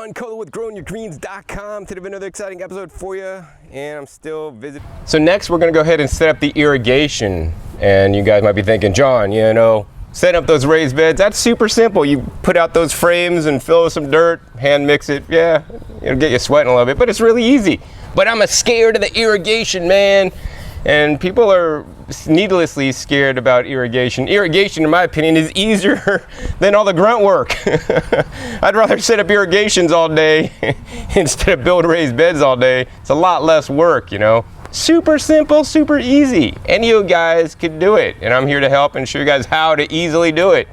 John Kohler with growingyourgreens.com. Today we have another exciting episode for you, and I'm still visiting. So next we're going to go ahead and set up the irrigation. And you guys might be thinking, John, you know, set up those raised beds, that's super simple. You put out those frames and fill with some dirt, hand mix it. Yeah, it'll get you sweating a little bit, but it's really easy. But I'm scared of the irrigation, man. And people are needlessly scared about irrigation. Irrigation, in my opinion, is easier than all the grunt work. I'd rather set up irrigations all day instead of build raised beds all day. It's a lot less work, you know. Super simple, super easy. Any of you guys could do it. And I'm here to help and show you guys how to easily do it.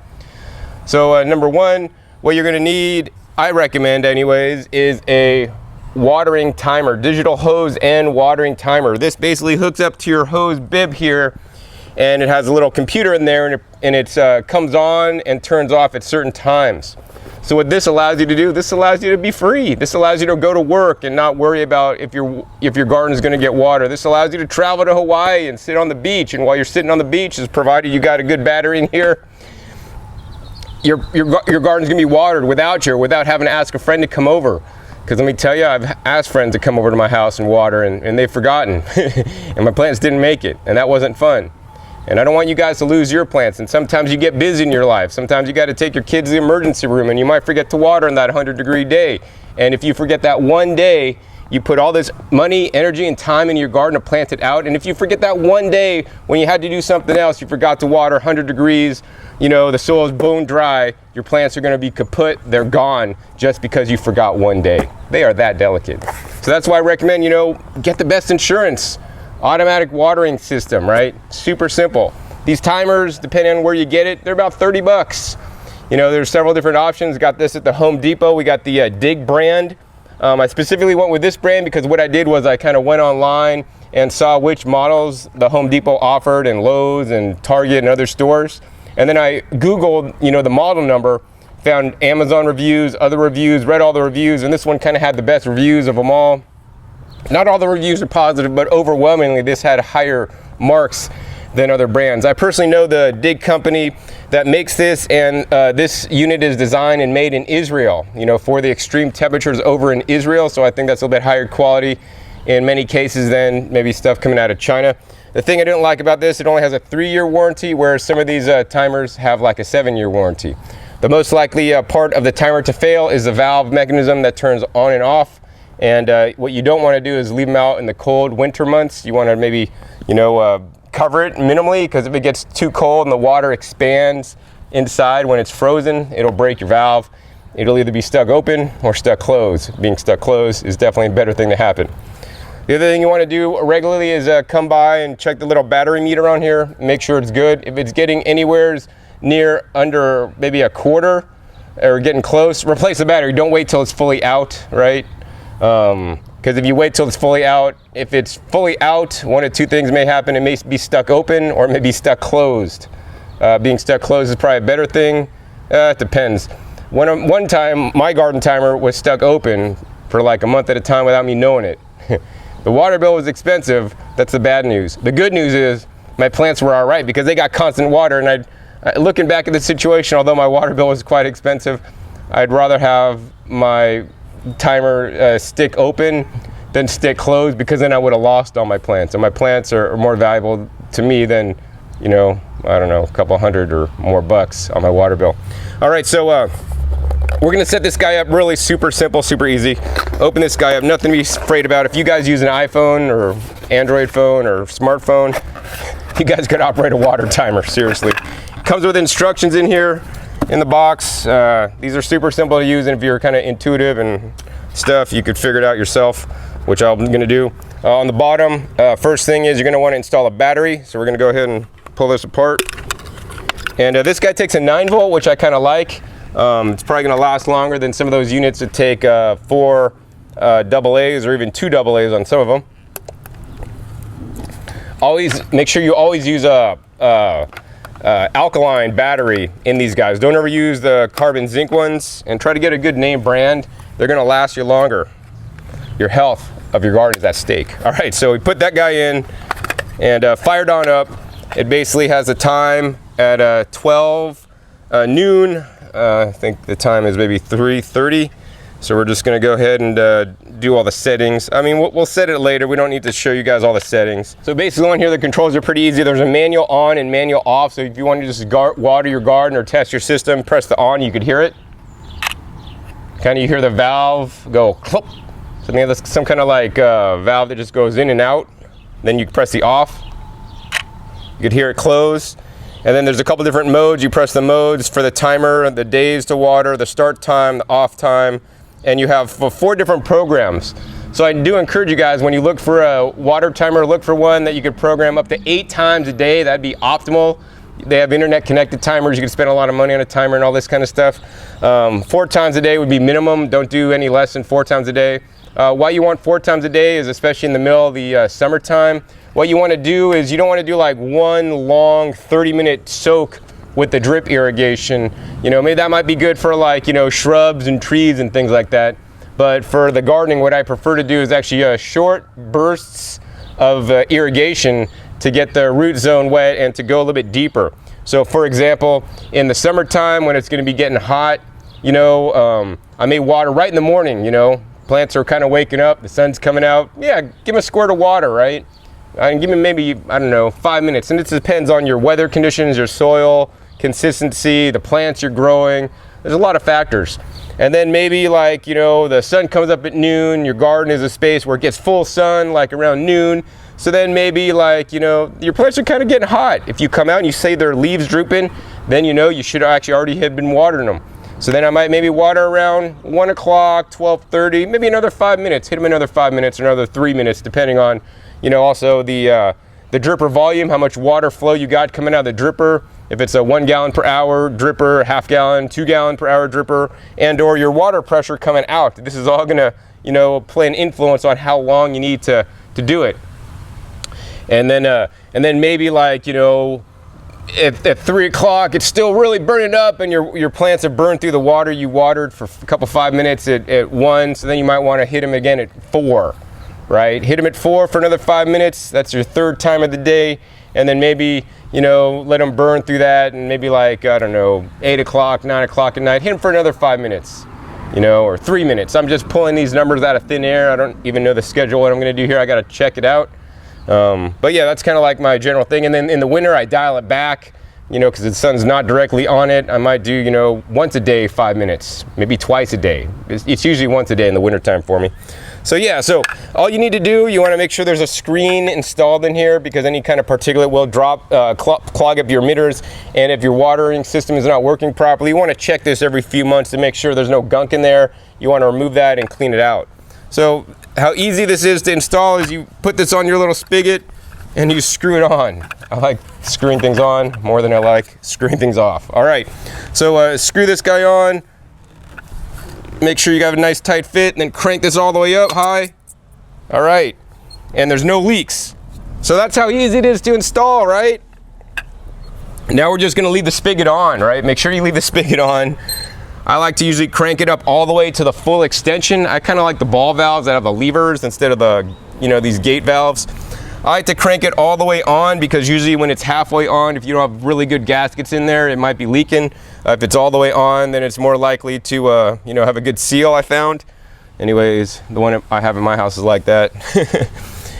So number one, what you're gonna need, I recommend anyways, is a watering timer, digital hose and watering timer. This basically hooks up to your hose bib here, and it has a little computer in there, and it comes on and turns off at certain times. So what this allows you to do, this allows you to be free. This allows you to go to work and not worry about if your garden is going to get water. This allows you to travel to Hawaii and sit on the beach, and while you're sitting on the beach, is provided you got a good battery in here, your garden's going to be watered without having to ask a friend to come over. Because let me tell you, I've asked friends to come over to my house and water, and they've forgotten. And my plants didn't make it, and that wasn't fun. And I don't want you guys to lose your plants. And sometimes you get busy in your life. Sometimes you got to take your kids to the emergency room, and you might forget to water on that 100-degree day. And if you forget that one day, you put all this money, energy, and time in your garden to plant it out. And if you forget that one day when you had to do something else, you forgot to water 100 degrees, you know, the soil is bone dry, your plants are going to be kaput, they're gone just because you forgot one day. They are that delicate. So that's why I recommend, you know, get the best insurance. Automatic watering system, right? Super simple. These timers, depending on where you get it, they're about 30 bucks. You know, there's several different options. Got this at the Home Depot. We got the Dig brand. I specifically went with this brand because what I did was I kind of went online and saw which models the Home Depot offered, and Lowe's and Target and other stores. And then I Googled, you know, the model number, found Amazon reviews, other reviews, read all the reviews, and this one kind of had the best reviews of them all. Not all the reviews are positive, but overwhelmingly this had higher marks than other brands. I personally know the Dig company that makes this, and this unit is designed and made in Israel, you know, for the extreme temperatures over in Israel. So I think that's a little bit higher quality in many cases than maybe stuff coming out of China. The thing I didn't like about this, it only has a 3-year warranty, whereas some of these timers have like a 7-year warranty. The most likely part of the timer to fail is the valve mechanism that turns on and off. And what you don't want to do is leave them out in the cold winter months. You want to maybe, you know, cover it minimally, because if it gets too cold and the water expands inside when it's frozen, it'll break your valve. It'll either be stuck open or stuck closed. Being stuck closed is definitely a better thing to happen. The other thing you want to do regularly is come by and check the little battery meter on here, make sure it's good. If it's getting anywhere near under maybe a quarter or getting close, replace the battery. Don't wait till it's fully out, right? Because if you wait till it's fully out, if it's fully out, one of two things may happen. It may be stuck open, or it may be stuck closed. Being stuck closed is probably a better thing. It depends. One time, my garden timer was stuck open for like a month at a time without me knowing it. The water bill was expensive. That's the bad news. The good news is my plants were all right because they got constant water. And looking back at the situation, although my water bill was quite expensive, I'd rather have my timer stick open than stick closed, because then I would have lost all my plants. And my plants are more valuable to me than, you know, I don't know, a couple hundred or more bucks on my water bill. All right, so we're gonna set this guy up really super simple, super easy. Open this guy up, nothing to be afraid about. If you guys use an iPhone or Android phone or smartphone, you guys could operate a water timer, seriously. Comes with instructions in here in the box. These are super simple to use, and if you're kind of intuitive and stuff, you could figure it out yourself, which I'm gonna do. On the bottom, first thing is you're gonna wanna install a battery. So we're gonna go ahead and pull this apart. And this guy takes a 9-volt, which I kind of like. It's probably going to last longer than some of those units that take 4 AA's or even 2 AA's on some of them. Always make sure you always use a alkaline battery in these guys. Don't ever use the carbon zinc ones, and try to get a good name brand. They're going to last you longer. Your health of your garden is at stake. All right, so we put that guy in and fired on up. It basically has a time at 12 noon. I think the time is maybe 3:30. So we're just gonna go ahead and do all the settings. I mean, we'll set it later. We don't need to show you guys all the settings. So basically on here, the controls are pretty easy. There's a manual on and manual off. So if you want to just water your garden or test your system, press the on, you could hear it. Kind of you hear the valve go clop. So that's some kind of like valve that just goes in and out. Then you press the off. You could hear it close. And then there's a couple different modes. You press the modes for the timer, the days to water, the start time, the off time. And you have 4 different programs. So I do encourage you guys, when you look for a water timer, look for one that you could program up to 8 times a day. That'd be optimal. They have internet connected timers. You can spend a lot of money on a timer and all this kind of stuff. 4 times a day would be minimum. Don't do any less than 4 times a day. Why you want 4 times a day is, especially in the middle of the summertime, what you want to do is you don't want to do like one long 30-minute soak with the drip irrigation. You know, maybe that might be good for like, you know, shrubs and trees and things like that. But for the gardening, what I prefer to do is actually short bursts of irrigation to get the root zone wet and to go a little bit deeper. So for example, in the summertime when it's going to be getting hot, you know, I may water right in the morning, you know, plants are kind of waking up, the sun's coming out. Yeah, give them a squirt of water, right? I can give them maybe, I don't know, 5 minutes. And it depends on your weather conditions, your soil consistency, the plants you're growing. There's a lot of factors. And then maybe like, you know, the sun comes up at noon, your garden is a space where it gets full sun like around noon. So then maybe like, you know, your plants are kind of getting hot. If you come out and you see their leaves drooping, then you know you should actually already have been watering them. So then I might maybe water around 1 o'clock, 12:30, maybe another 5 minutes, hit them another 5 minutes, or another 3 minutes, depending on, you know, also the dripper volume, how much water flow you got coming out of the dripper. If it's a 1 gallon per hour dripper, half gallon, 2 gallon per hour dripper, and or your water pressure coming out. This is all gonna, you know, play an influence on how long you need to do it. And then maybe like, you know, if at 3 o'clock it's still really burning up and your plants have burned through the water you watered for a couple 5 minutes at 1, so then you might want to hit them again at 4, right? Hit them at 4 for another 5 minutes. That's your 3rd time of the day. And then maybe, you know, let them burn through that, and maybe like, I don't know, 8 o'clock, 9 o'clock at night, hit them for another 5 minutes, you know, or 3 minutes. I'm just pulling these numbers out of thin air. I don't even know the schedule, what I'm going to do here. I got to check it out. But yeah, that's kind of like my general thing. And then in the winter, I dial it back, you know, because the sun's not directly on it. I might do, you know, once a day, 5 minutes, maybe twice a day. It's usually once a day in the wintertime for me. So yeah, so all you need to do, you want to make sure there's a screen installed in here, because any kind of particulate will clog up your emitters. And if your watering system is not working properly, you want to check this every few months to make sure there's no gunk in there. You want to remove that and clean it out. So how easy this is to install is you put this on your little spigot and you screw it on. I like screwing things on more than I like screwing things off. All right, so screw this guy on. Make sure you have a nice tight fit, and then crank this all the way up high. All right, and there's no leaks. So that's how easy it is to install, right? Now we're just gonna leave the spigot on, right? Make sure you leave the spigot on. I like to usually crank it up all the way to the full extension. I kind of like the ball valves that have the levers instead of the, you know, these gate valves. I like to crank it all the way on, because usually when it's halfway on, if you don't have really good gaskets in there, it might be leaking. If it's all the way on, then it's more likely to, you know, have a good seal, I found. Anyways, the one I have in my house is like that.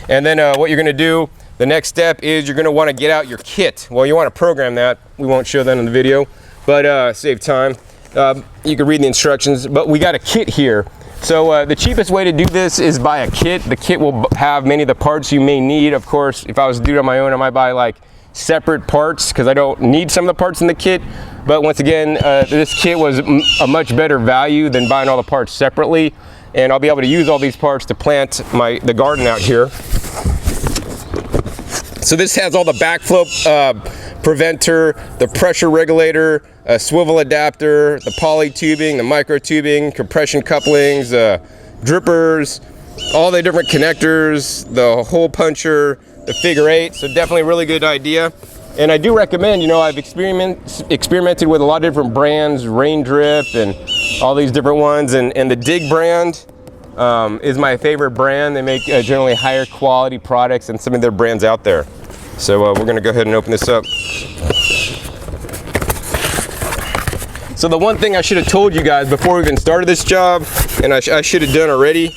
And then what you're gonna do, the next step is you're gonna wanna get out your kit. Well, you wanna program that. We won't show that in the video, but save time. You can read the instructions, but we got a kit here. So the cheapest way to do this is buy a kit. The kit will have many of the parts you may need. Of course, if I was to do it on my own, I might buy like separate parts, because I don't need some of the parts in the kit. But once again, this kit was a much better value than buying all the parts separately. And I'll be able to use all these parts to plant the garden out here. So this has all the backflow preventer, the pressure regulator, a swivel adapter, the poly tubing, the micro tubing, compression couplings, drippers, all the different connectors, the hole puncher, the figure 8. So definitely a really good idea. And I do recommend, you know, I've experimented with a lot of different brands, Rain Drip and all these different ones, and the Dig brand is my favorite brand. They make generally higher quality products than some of their brands out there. So we're gonna go ahead and open this up. So the one thing I should have told you guys before we even started this job and I should have done already,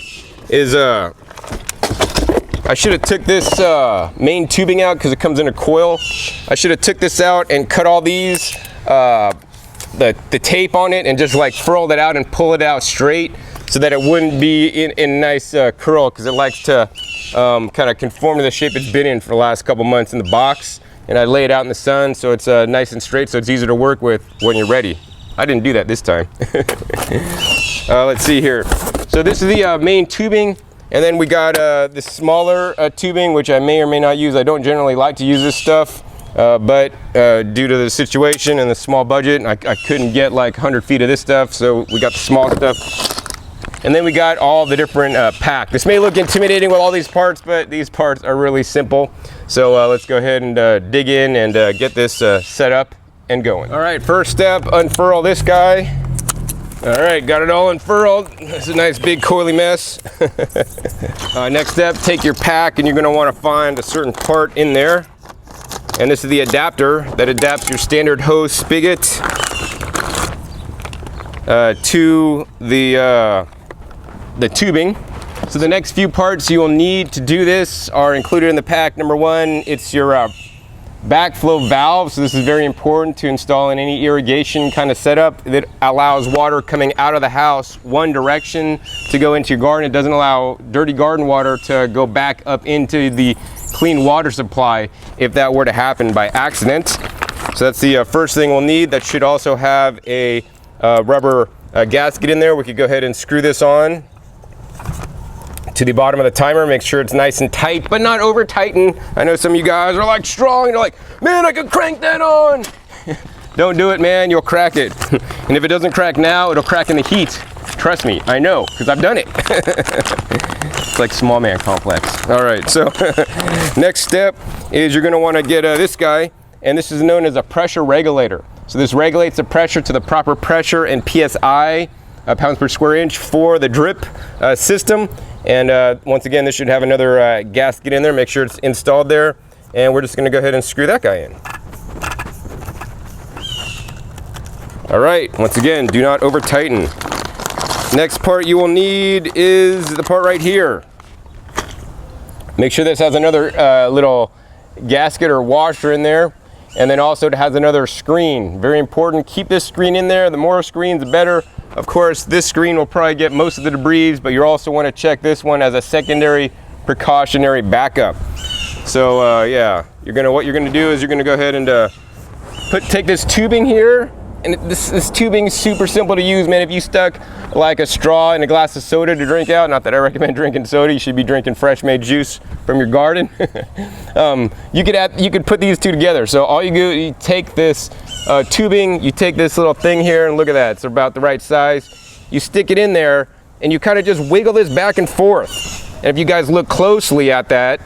is I should have took this main tubing out because it comes in a coil. I should have took this out and cut all these, the tape on it, and just like furled it out and pull it out straight so that it wouldn't be in a nice curl, because it likes to kind of conform to the shape it's been in for the last couple months in the box. And I lay it out in the sun so it's nice and straight, so it's easier to work with when you're ready. I didn't do that this time. Let's see here. So this is the main tubing, and then we got this smaller tubing, which I may or may not use. I don't generally like to use this stuff, but due to the situation and the small budget, I couldn't get like 100 feet of this stuff, so we got the small stuff. And then we got all the different pack. This may look intimidating with all these parts, but these parts are really simple. So let's go ahead and dig in and get this set up and going. All right, first step, unfurl this guy. All right, got it all unfurled. It's a nice big coily mess. Next step, take your pack, and you're gonna wanna find a certain part in there. And this is the adapter that adapts your standard hose spigot to the tubing. So the next few parts you will need to do this are included in the pack. Number one, it's your backflow valve. So this is very important to install in any irrigation kind of setup that allows water coming out of the house one direction to go into your garden. It doesn't allow dirty garden water to go back up into the clean water supply if that were to happen by accident. So that's the first thing we'll need. That should also have a rubber gasket in there. We could go ahead and screw this on to the bottom of the timer. Make sure it's nice and tight, but not over tighten. I know some of you guys are like strong, you're like, man, I could crank that on. Don't do it, man, you'll crack it. And if it doesn't crack now, it'll crack in the heat. Trust me, I know, because I've done it. It's like small man complex. All right, so next step is you're gonna wanna get this guy, and this is known as a pressure regulator. So this regulates the pressure to the proper pressure and PSI, pounds per square inch, for the drip system. And once again, this should have another gasket in there. Make sure it's installed there. And we're just gonna go ahead and screw that guy in. All right, once again, do not over tighten. Next part you will need is the part right here. Make sure this has another little gasket or washer in there. And then also it has another screen. Very important, keep this screen in there. The more screens, the better. Of course, this screen will probably get most of the debris, but you also want to check this one as a secondary precautionary backup. So yeah, what you're gonna do is you're gonna go ahead and take this tubing here, and this tubing is super simple to use, man. If you stuck like a straw in a glass of soda to drink out, not that I recommend drinking soda, you should be drinking fresh made juice from your garden. You could put these two together. So all you do, you take this tubing, you take this little thing here, and look at that, it's about the right size. You stick it in there, and you kind of just wiggle this back and forth. And if you guys look closely at that,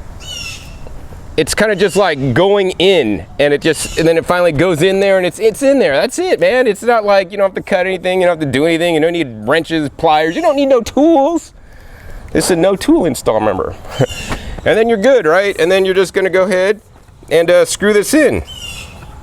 it's kind of just like going in, and then it finally goes in there, and it's in there. That's it, man. It's not like you don't have to cut anything, you don't have to do anything, you don't need wrenches, pliers, you don't need no tools. This is a no tool install, remember. And then you're good, right? And then you're just gonna go ahead and screw this in.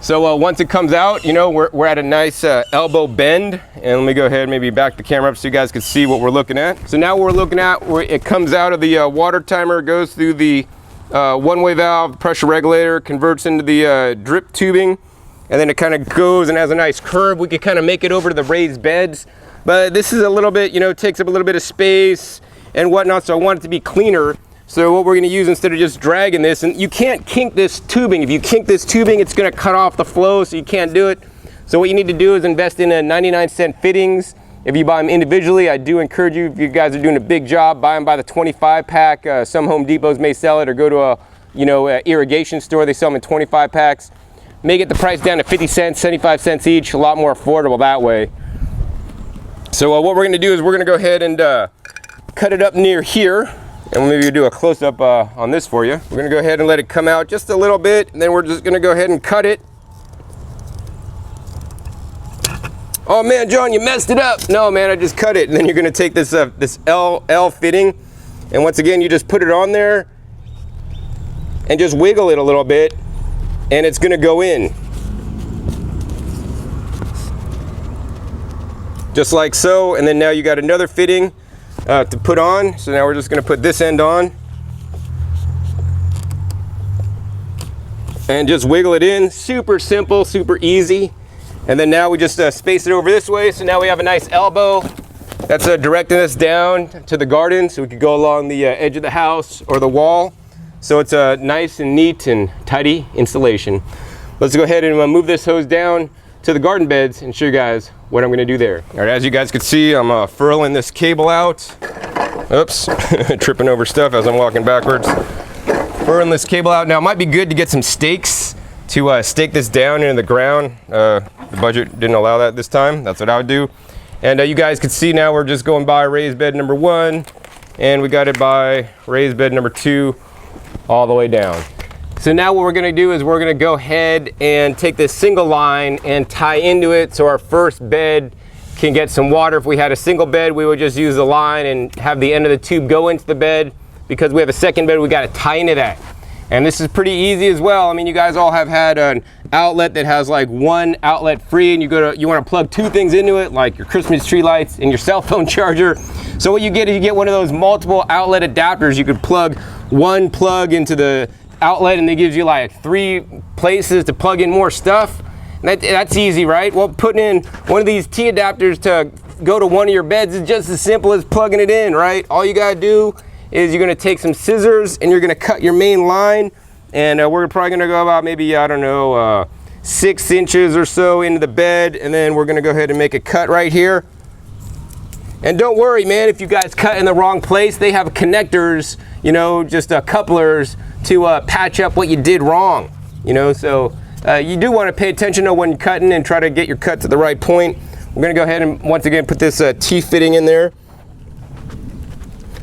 So once it comes out, you know, we're at a nice elbow bend. And let me go ahead, maybe back the camera up so you guys can see what we're looking at. So now what we're looking at, it comes out of the water timer, goes through the one-way valve, pressure regulator, converts into the drip tubing, and then it kind of goes and has a nice curve. We could kind of make it over to the raised beds, but this is a little bit, you know, takes up a little bit of space and whatnot, so I want it to be cleaner. So what we're going to use, instead of just dragging this, and you can't kink this tubing. If you kink this tubing, it's going to cut off the flow, so you can't do it. So what you need to do is invest in 99-cent fittings. If you buy them individually, I do encourage you, if you guys are doing a big job, buy them by the 25 pack. Some Home Depots may sell it, or go to a irrigation store. They sell them in 25 packs. May get the price down to 50 cents, 75 cents each. A lot more affordable that way. So what we're going to do is we're going to go ahead and cut it up near here. And maybe we'll do a close-up on this for you. We're going to go ahead and let it come out just a little bit, and then we're just going to go ahead and cut it. Oh man, John, you messed it up. No man, I just cut it. And then you're going to take this this L fitting, and once again you just put it on there and just wiggle it a little bit, and it's going to go in. just like so. And then now you got another fitting to put on. So now we're just going to put this end on and just wiggle it in. Super simple, super easy. And then now we just space it over this way. So now we have a nice elbow that's directing us down to the garden, so we could go along the edge of the house or the wall. So it's a nice and neat and tidy installation. Let's go ahead and move this hose down to the garden beds and show you guys what I'm going to do there. All right, as you guys can see, I'm furling this cable out. Oops, tripping over stuff as I'm walking backwards. Furling this cable out. Now it might be good to get some stakes to stake this down into the ground. The budget didn't allow that this time. That's what I would do. And you guys can see now we're just going by raised bed number 1, and we got it by raised bed number 2 all the way down. So now what we're going to do is we're going to go ahead and take this single line and tie into it so our first bed can get some water. If we had a single bed, we would just use the line and have the end of the tube go into the bed. Because we have a second bed, we got to tie into that. And this is pretty easy as well. I mean, you guys all have had an outlet that has like one outlet free, and you want to plug 2 things into it, like your Christmas tree lights and your cell phone charger. So what you get is you get one of those multiple outlet adapters. You could plug one plug into the outlet, and it gives you like 3 places to plug in more stuff. That's easy, right? Well, putting in one of these T adapters to go to one of your beds is just as simple as plugging it in, right? All you gotta do is you're gonna take some scissors and you're gonna cut your main line, and we're probably gonna go about maybe, I don't know, 6 inches or so into the bed, and then we're gonna go ahead and make a cut right here. And don't worry, man, if you guys cut in the wrong place, they have connectors, you know, just couplers to patch up what you did wrong, you know. So you do want to pay attention to when cutting and try to get your cut to the right point. We're gonna go ahead and once again put this T fitting in there.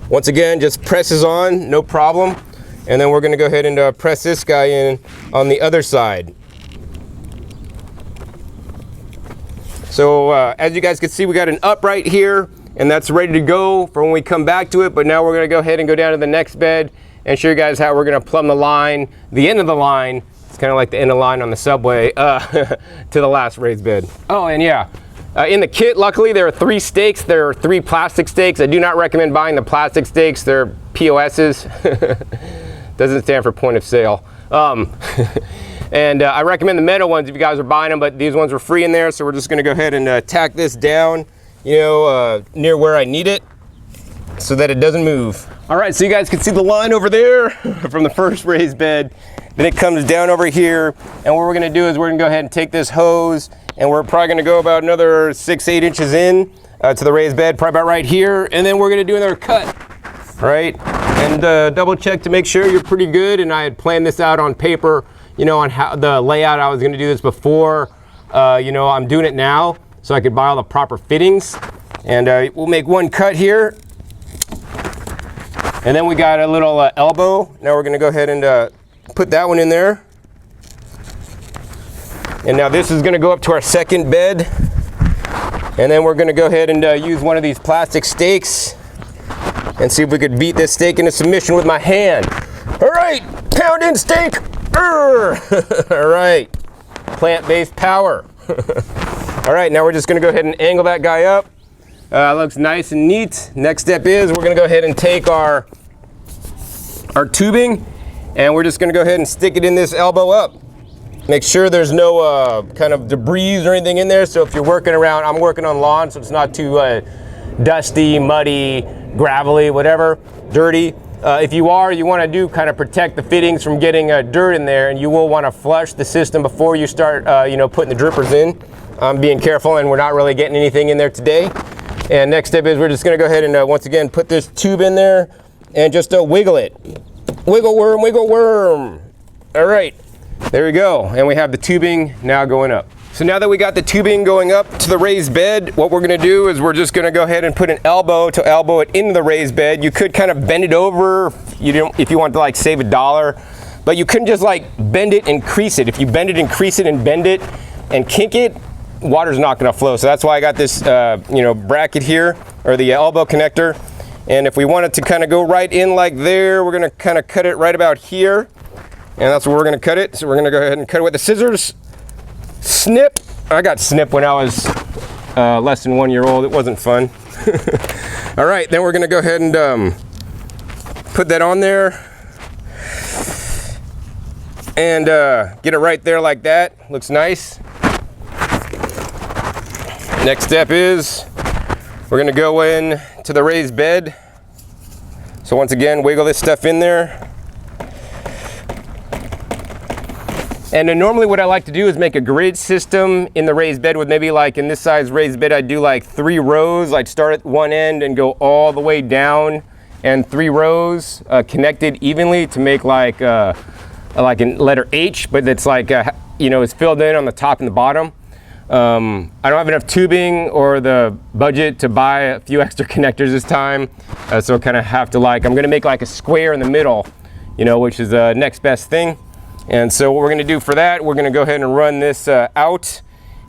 Once again, just presses on, no problem. And then we're gonna go ahead and press this guy in on the other side. So as you guys can see, we got an upright here, and that's ready to go for when we come back to it. But now we're gonna go ahead and go down to the next bed and show you guys how we're gonna plumb the line, the end of the line. It's kind of like the end of the line on the subway to the last raised bed. Oh, and yeah. In the kit, luckily, there are 3 stakes. There are 3 plastic stakes. I do not recommend buying the plastic stakes. They're POSs. Doesn't stand for point of sale. And I recommend the metal ones if you guys are buying them, but these ones were free in there, so we're just gonna go ahead and tack this down, you know, near where I need it so that it doesn't move. All right, so you guys can see the line over there from the first raised bed. Then it comes down over here, and what we're gonna do is we're gonna go ahead and take this hose, and we're probably gonna go about another 6-8 inches in to the raised bed, probably about right here, and then we're gonna do another cut, right? And double check to make sure you're pretty good. And I had planned this out on paper, you know, on how the layout. I was gonna do this before, you know, I'm doing it now, so I could buy all the proper fittings. And we'll make one cut here. And then we got a little elbow. Now we're gonna go ahead and put that one in there. And now this is gonna go up to our second bed. And then we're gonna go ahead and use one of these plastic stakes and see if we could beat this stake into submission with my hand. All right, pound in stake. All right, plant-based power. All right, now we're just gonna go ahead and angle that guy up. Looks nice and neat. Next step is we're gonna go ahead and take our tubing, and we're just gonna go ahead and stick it in this elbow up. Make sure there's no kind of debris or anything in there. So if you're working around, I'm working on lawn, so it's not too dusty, muddy, gravelly, whatever, dirty. If you want to do kind of protect the fittings from getting dirt in there, and you will want to flush the system before you start, you know, putting the drippers in. I'm being careful, and we're not really getting anything in there today. And next step is we're just going to go ahead and once again put this tube in there and just wiggle it. Wiggle worm, wiggle worm. All right, there we go. And we have the tubing now going up. So now that we got the tubing going up to the raised bed, what we're gonna do is we're just gonna go ahead and put an elbow to elbow it into the raised bed. You could kind of bend it over if you want to like save $1, but you couldn't just like bend it and crease it. If you bend it and crease it and bend it and kink it, water's not gonna flow. So that's why I got this you know, bracket here, or the elbow connector. And if we want it to kind of go right in like there, we're gonna kind of cut it right about here. And that's where we're gonna cut it. So we're gonna go ahead and cut it with the scissors. Snip. I got snip when I was less than 1 year old. It wasn't fun. All right, then we're gonna go ahead and put that on there and get it right there like that. Looks nice. Next step is we're gonna go in to the raised bed. So once again, wiggle this stuff in there. And then normally what I like to do is make a grid system in the raised bed with maybe like in this size raised bed, I'd do like 3 rows. I'd start at one end and go all the way down, and 3 rows connected evenly to make like a letter H, but it's like, you know, it's filled in on the top and the bottom. I don't have enough tubing or the budget to buy a few extra connectors this time. So I kind of have to like, I'm gonna make like a square in the middle, you know, which is the next best thing. And so what we're gonna do for that, we're gonna go ahead and run this out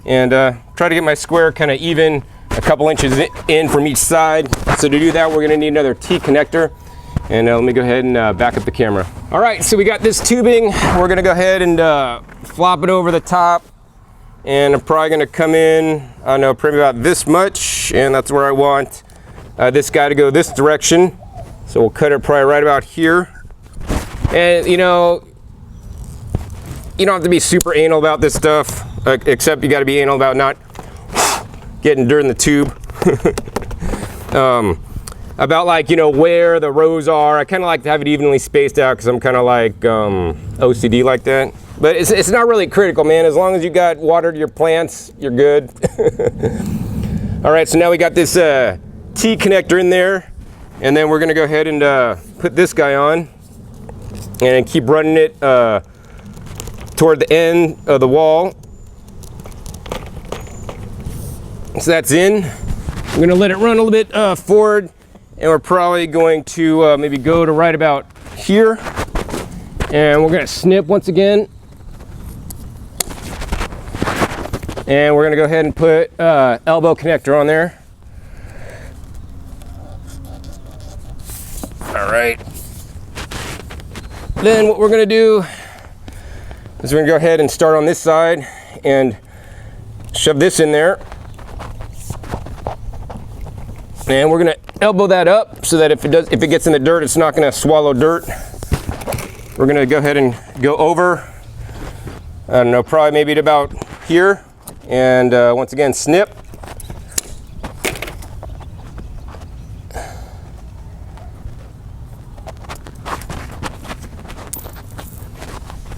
and try to get my square kind of even, a couple inches in from each side. So to do that, we're gonna need another T connector. And let me go ahead and back up the camera. All right, so we got this tubing. We're gonna go ahead and flop it over the top. And I'm probably gonna come in, I don't know, probably about this much. And that's where I want this guy to go this direction. So we'll cut it probably right about here. And you know, you don't have to be super anal about this stuff, except you gotta be anal about not getting dirt in the tube. About like, you know, where the rows are. I kind of like to have it evenly spaced out because I'm kind of like OCD like that. But it's not really critical, man. As long as you got water to your plants, you're good. All right, so now we got this T connector in there. And then we're gonna go ahead and put this guy on and keep running it toward the end of the wall. So that's in. I'm gonna let it run a little bit forward, and we're probably going to maybe go to right about here. And we're gonna snip once again. And we're gonna go ahead and put elbow connector on there. All right. Then what we're gonna do is we're gonna go ahead and start on this side and shove this in there. And we're gonna elbow that up so that if it gets in the dirt, it's not gonna swallow dirt. We're gonna go ahead and go over, I don't know, probably maybe at about here. And once again, snip.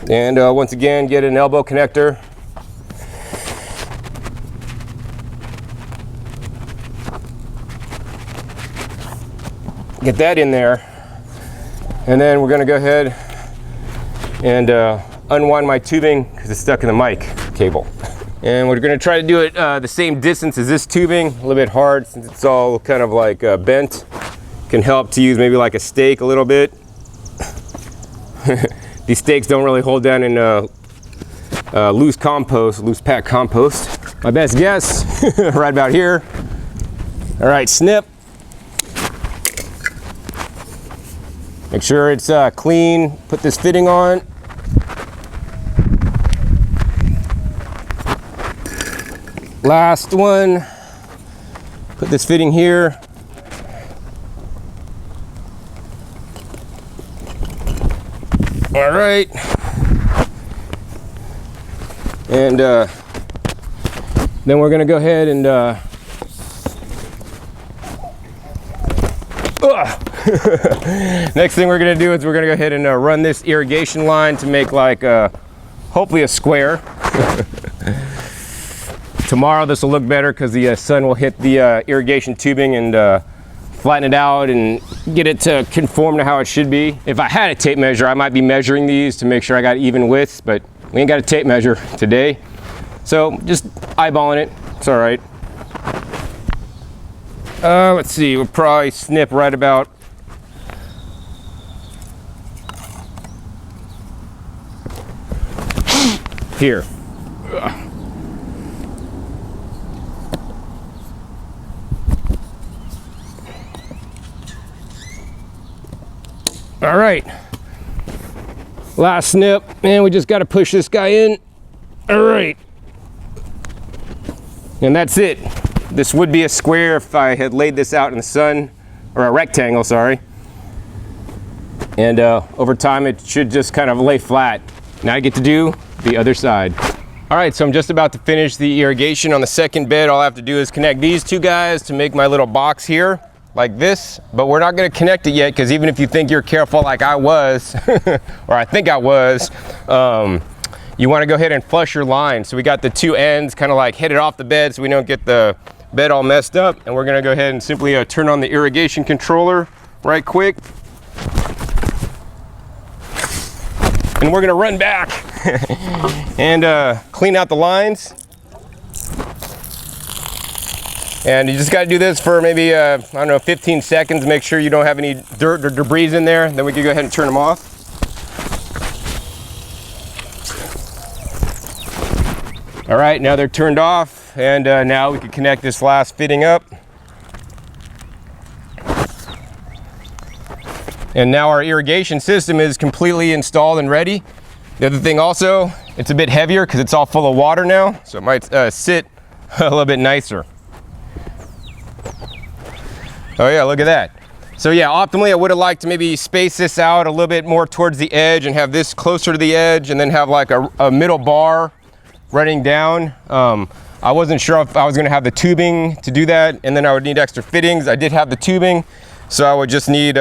And once again, get an elbow connector. Get that in there. And then we're gonna go ahead and unwind my tubing because it's stuck in the mic cable. And we're gonna try to do it the same distance as this tubing. A little bit hard since it's all kind of like bent. Can help to use maybe like a stake a little bit. These stakes don't really hold down in loose pack compost. My best guess, right about here. All right, snip. Make sure it's clean. Put this fitting on. Last one. Put this fitting here. All right. And then we're gonna go ahead and next thing we're gonna do is we're gonna go ahead and run this irrigation line to make like hopefully a square. Tomorrow this will look better because the sun will hit the irrigation tubing and flatten it out and get it to conform to how it should be. If I had a tape measure, I might be measuring these to make sure I got even widths, but we ain't got a tape measure today. So just eyeballing it, it's all right. Let's see, we'll probably snip right about here. All right, last snip, and we just got to push this guy in. All right, and that's it. This would be a square if I had laid this out in the sun, or a rectangle, sorry. And over time it should just kind of lay flat. Now I get to do the other side. All right, so I'm just about to finish the irrigation on the second bed. All I have to do is connect these two guys to make my little box here, like this. But we're not gonna connect it yet, because even if you think you're careful like I was, or I think I was, you wanna go ahead and flush your line. So we got the two ends kind of like headed off the bed so we don't get the bed all messed up. And we're gonna go ahead and simply turn on the irrigation controller right quick. And we're gonna run back and clean out the lines. And you just gotta do this for maybe, I don't know, 15 seconds. Make sure you don't have any dirt or debris in there. Then we can go ahead and turn them off. All right, now they're turned off. And now we can connect this last fitting up. And now our irrigation system is completely installed and ready. The other thing also, it's a bit heavier because it's all full of water now, so it might sit a little bit nicer. Oh yeah, look at that. So yeah, optimally I would have liked to maybe space this out a little bit more towards the edge and have this closer to the edge and then have like a middle bar running down. I wasn't sure if I was gonna have the tubing to do that, and then I would need extra fittings. I did have the tubing, so I would just need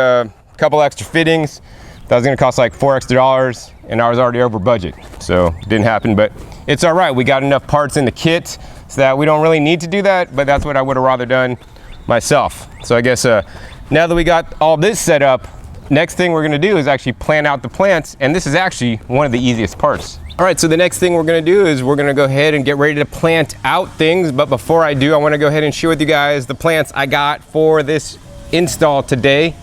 couple extra fittings. That was gonna cost like $4 extra, and I was already over budget, so it didn't happen. But it's all right, we got enough parts in the kit so that we don't really need to do that, but that's what I would have rather done myself. So I guess now that we got all this set up, next thing we're gonna do is actually plan out the plants, and this is actually one of the easiest parts. All right, so the next thing we're gonna do is we're gonna go ahead and get ready to plant out things, but before I do, I wanna go ahead and share with you guys the plants I got for this install today.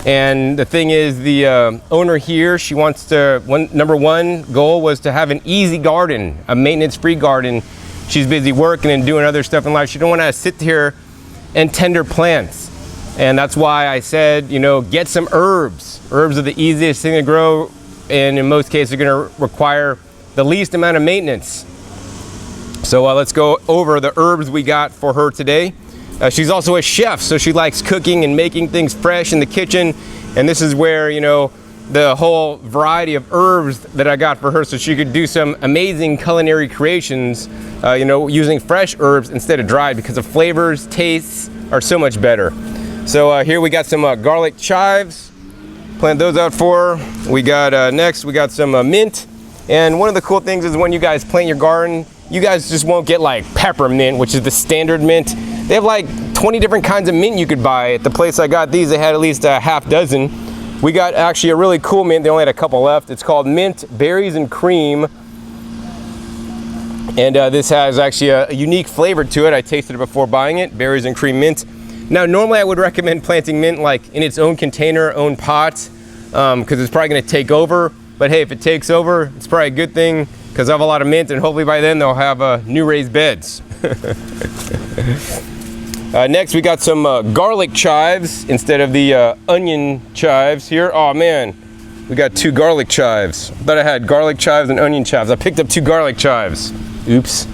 And the thing is, the owner here, she wants to, number one goal was to have an easy garden, a maintenance-free garden. She's busy working and doing other stuff in life. She don't want to sit here and tender plants. And that's why I said, you know, get some herbs. Herbs are the easiest thing to grow, and in most cases are going to require the least amount of maintenance. So let's go over the herbs we got for her today. She's also a chef, so she likes cooking and making things fresh in the kitchen. And this is where, you know, the whole variety of herbs that I got for her, so she could do some amazing culinary creations, you know, using fresh herbs instead of dried, because the flavors, tastes are so much better. So here we got some garlic chives. Plant those out for her. We got next, we got some mint. And one of the cool things is when you guys plant your garden, you guys just won't get like peppermint, which is the standard mint. They have like 20 different kinds of mint you could buy. At the place I got these, they had at least a half dozen. We got actually a really cool mint. They only had a couple left. It's called Mint Berries and Cream. And this has actually a unique flavor to it. I tasted it before buying it, berries and cream mint. Now, normally I would recommend planting mint like in its own container, own pot, because it's probably gonna take over. But hey, if it takes over, it's probably a good thing, because I have a lot of mint, and hopefully by then they'll have new raised beds. Next, we got some garlic chives instead of the onion chives here. Oh man, we got two garlic chives. I thought I had garlic chives and onion chives. I picked up two garlic chives. Oops.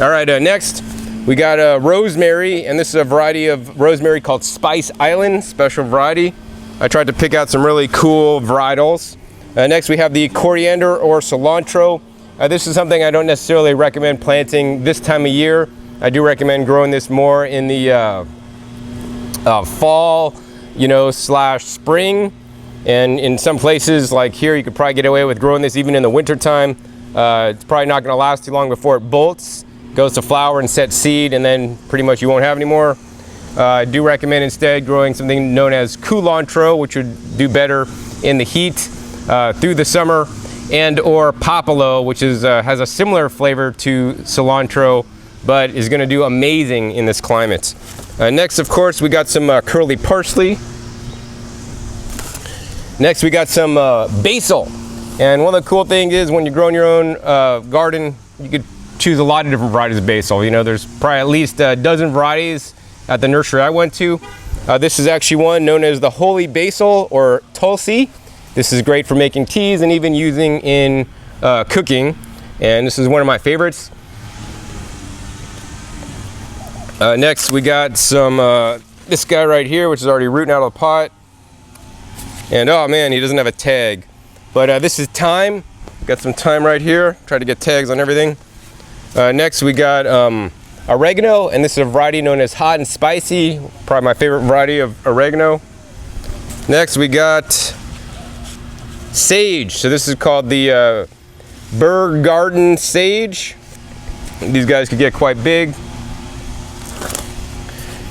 All right, next we got rosemary, and this is a variety of rosemary called Spice Island, special variety. I tried to pick out some really cool varietals. Next, we have the coriander or cilantro. This is something I don't necessarily recommend planting this time of year. I do recommend growing this more in the fall, you know, / spring. And in some places like here, you could probably get away with growing this even in the winter time. It's probably not going to last too long before it bolts, goes to flower and sets seed, and then pretty much you won't have any more. I do recommend instead growing something known as culantro, which would do better in the heat through the summer, and or popolo, which is has a similar flavor to cilantro, but is going to do amazing in this climate. Next, of course, we got some curly parsley. Next, we got some basil. And one of the cool things is when you're growing your own garden, you could choose a lot of different varieties of basil. You know, there's probably at least a dozen varieties at the nursery I went to. This is actually one known as the holy basil, or tulsi. This is great for making teas and even using in cooking. And this is one of my favorites. Next we got some, this guy right here, which is already rooting out of the pot. And oh man, he doesn't have a tag. But this is thyme. Got some thyme right here. Try to get tags on everything. Next we got oregano, and this is a variety known as hot and spicy. Probably my favorite variety of oregano. Next we got sage. So this is called the Burr Garden sage. These guys could get quite big.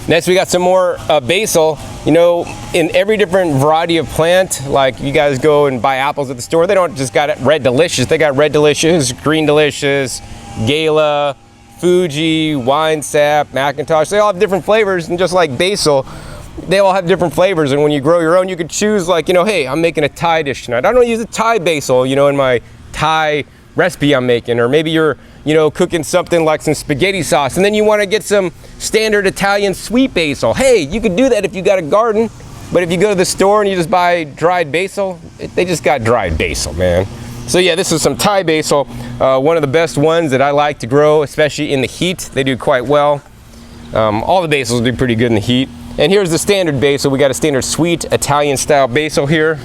Next we got some more basil. You know, in every different variety of plant, like you guys go and buy apples at the store, they don't just got Red Delicious. They got Red Delicious, Green Delicious, Gala, Fuji, Wine Sap, Macintosh. They all have different flavors, and just like basil, they all have different flavors. And when you grow your own, you could choose, like, you know, hey, I'm making a Thai dish tonight. I don't use a Thai basil, you know, in my Thai recipe I'm making. Or maybe you're, you know, cooking something like some spaghetti sauce, and then you want to get some standard Italian sweet basil. Hey, you could do that if you got a garden. But if you go to the store and you just buy dried basil, they just got dried basil, man. So yeah, this is some Thai basil. One of the best ones that I like to grow, especially in the heat. They do quite well. All the basils do pretty good in the heat. And here's the standard basil. We got a standard sweet Italian style basil here.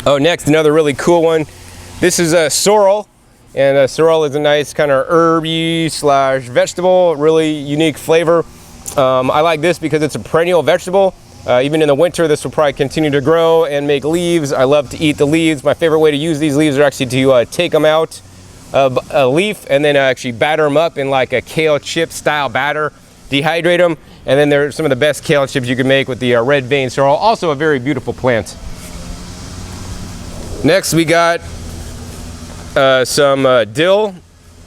Oh, next, another really cool one. This is a sorrel. And sorrel is a nice kind of herby slash vegetable, really unique flavor. I like this because it's a perennial vegetable. Even in the winter, this will probably continue to grow and make leaves. I love to eat the leaves. My favorite way to use these leaves are actually to take them out of a leaf and then actually batter them up in like a kale chip style batter, dehydrate them, and then they're some of the best kale chips you can make with the red vein sorrel. Also a very beautiful plant. Next we got some dill,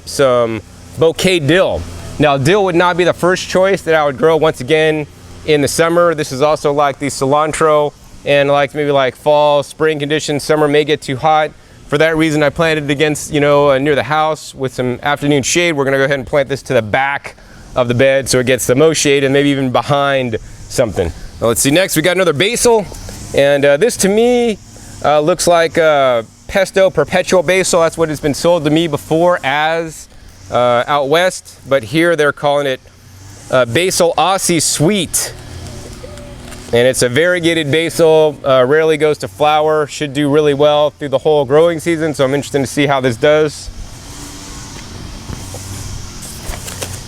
some bouquet dill. Now, dill would not be the first choice that I would grow once again in the summer. This is also like the cilantro, and like maybe like fall, spring conditions. Summer may get too hot. For that reason, I planted it against, you know, near the house with some afternoon shade. We're gonna go ahead and plant this to the back of the bed so it gets the most shade, and maybe even behind something. Now, let's see, next we got another basil, and this to me looks like pesto perpetual basil. That's what it's been sold to me before as out west, but here they're calling it Basil Aussie Sweet. And it's a variegated basil, rarely goes to flower, should do really well through the whole growing season, so I'm interested to see how this does.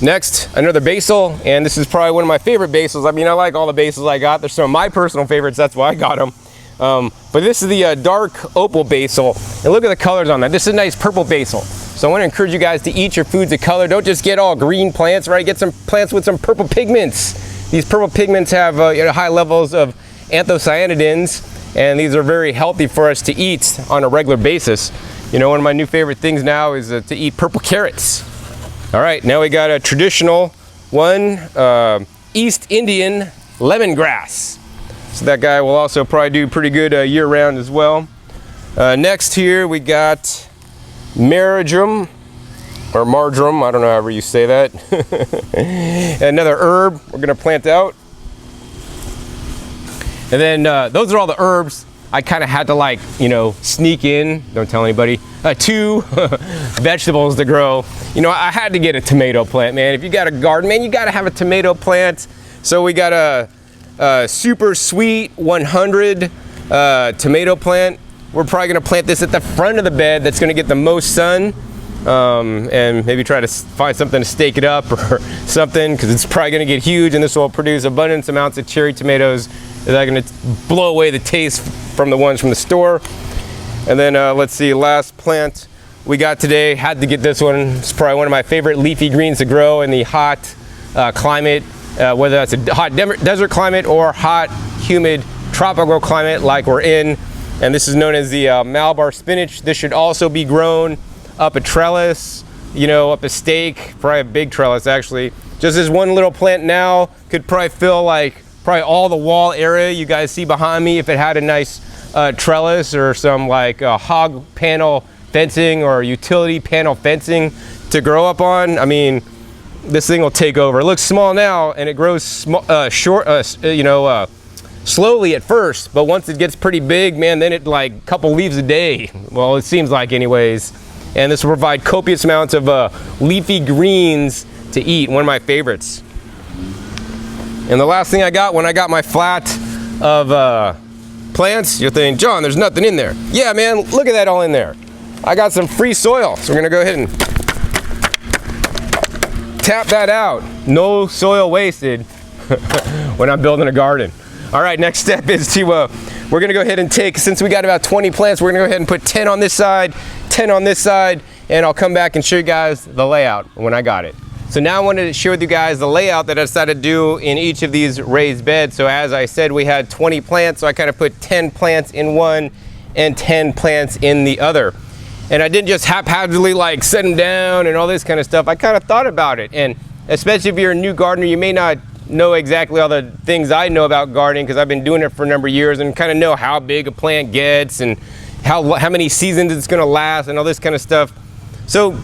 Next, another basil, and this is probably one of my favorite basils. I mean, I like all the basils I got. They're some of my personal favorites, that's why I got them. But this is the dark opal basil, and look at the colors on that. This is a nice purple basil. So I want to encourage you guys to eat your foods of color. Don't just get all green plants, right? Get some plants with some purple pigments. These purple pigments have high levels of anthocyanidins, and these are very healthy for us to eat on a regular basis. You know, one of my new favorite things now is to eat purple carrots. All right, now we got a traditional one, East Indian lemongrass. So that guy will also probably do pretty good year-round as well. Next here we got marjoram, or marjoram, I don't know however you say that. Another herb we're gonna plant out. And then those are all the herbs I kind of had to, like, you know, sneak in, don't tell anybody, 2 vegetables to grow. You know, I had to get a tomato plant, man. If you got a garden, man, you gotta have a tomato plant. So we got a super sweet 100 tomato plant. We're probably gonna plant this at the front of the bed that's gonna get the most sun, and maybe try to find something to stake it up or something, because it's probably gonna get huge, and this will produce abundant amounts of cherry tomatoes that are gonna blow away the taste from the ones from the store. And then let's see, last plant we got today, had to get this one. It's probably one of my favorite leafy greens to grow in the hot climate, whether that's a hot desert climate or hot, humid, tropical climate like we're in. And this is known as the Malabar spinach. This should also be grown up a trellis, you know, up a stake, probably a big trellis actually. Just this one little plant now could probably fill like probably all the wall area you guys see behind me if it had a nice trellis or some like hog panel fencing or utility panel fencing to grow up on. I mean, this thing will take over. It looks small now and it grows slowly at first, but once it gets pretty big, man, then it like a couple leaves a day. Well, it seems like anyways. And this will provide copious amounts of leafy greens to eat, one of my favorites. And the last thing I got when I got my flat of plants, you're thinking, John, there's nothing in there. Yeah, man, look at that all in there. I got some free soil, so we're gonna go ahead and tap that out. No soil wasted when I'm building a garden. All right, next step is to, we're gonna go ahead and take, since we got about 20 plants, we're gonna go ahead and put 10 on this side, 10 on this side, and I'll come back and show you guys the layout when I got it. So now I wanted to share with you guys the layout that I decided to do in each of these raised beds. So as I said, we had 20 plants, so I kind of put 10 plants in one and 10 plants in the other. And I didn't just haphazardly like set them down and all this kind of stuff. I kind of thought about it. And especially if you're a new gardener, you may not know exactly all the things I know about gardening because I've been doing it for a number of years and kind of know how big a plant gets and how many seasons it's going to last and all this kind of stuff. So,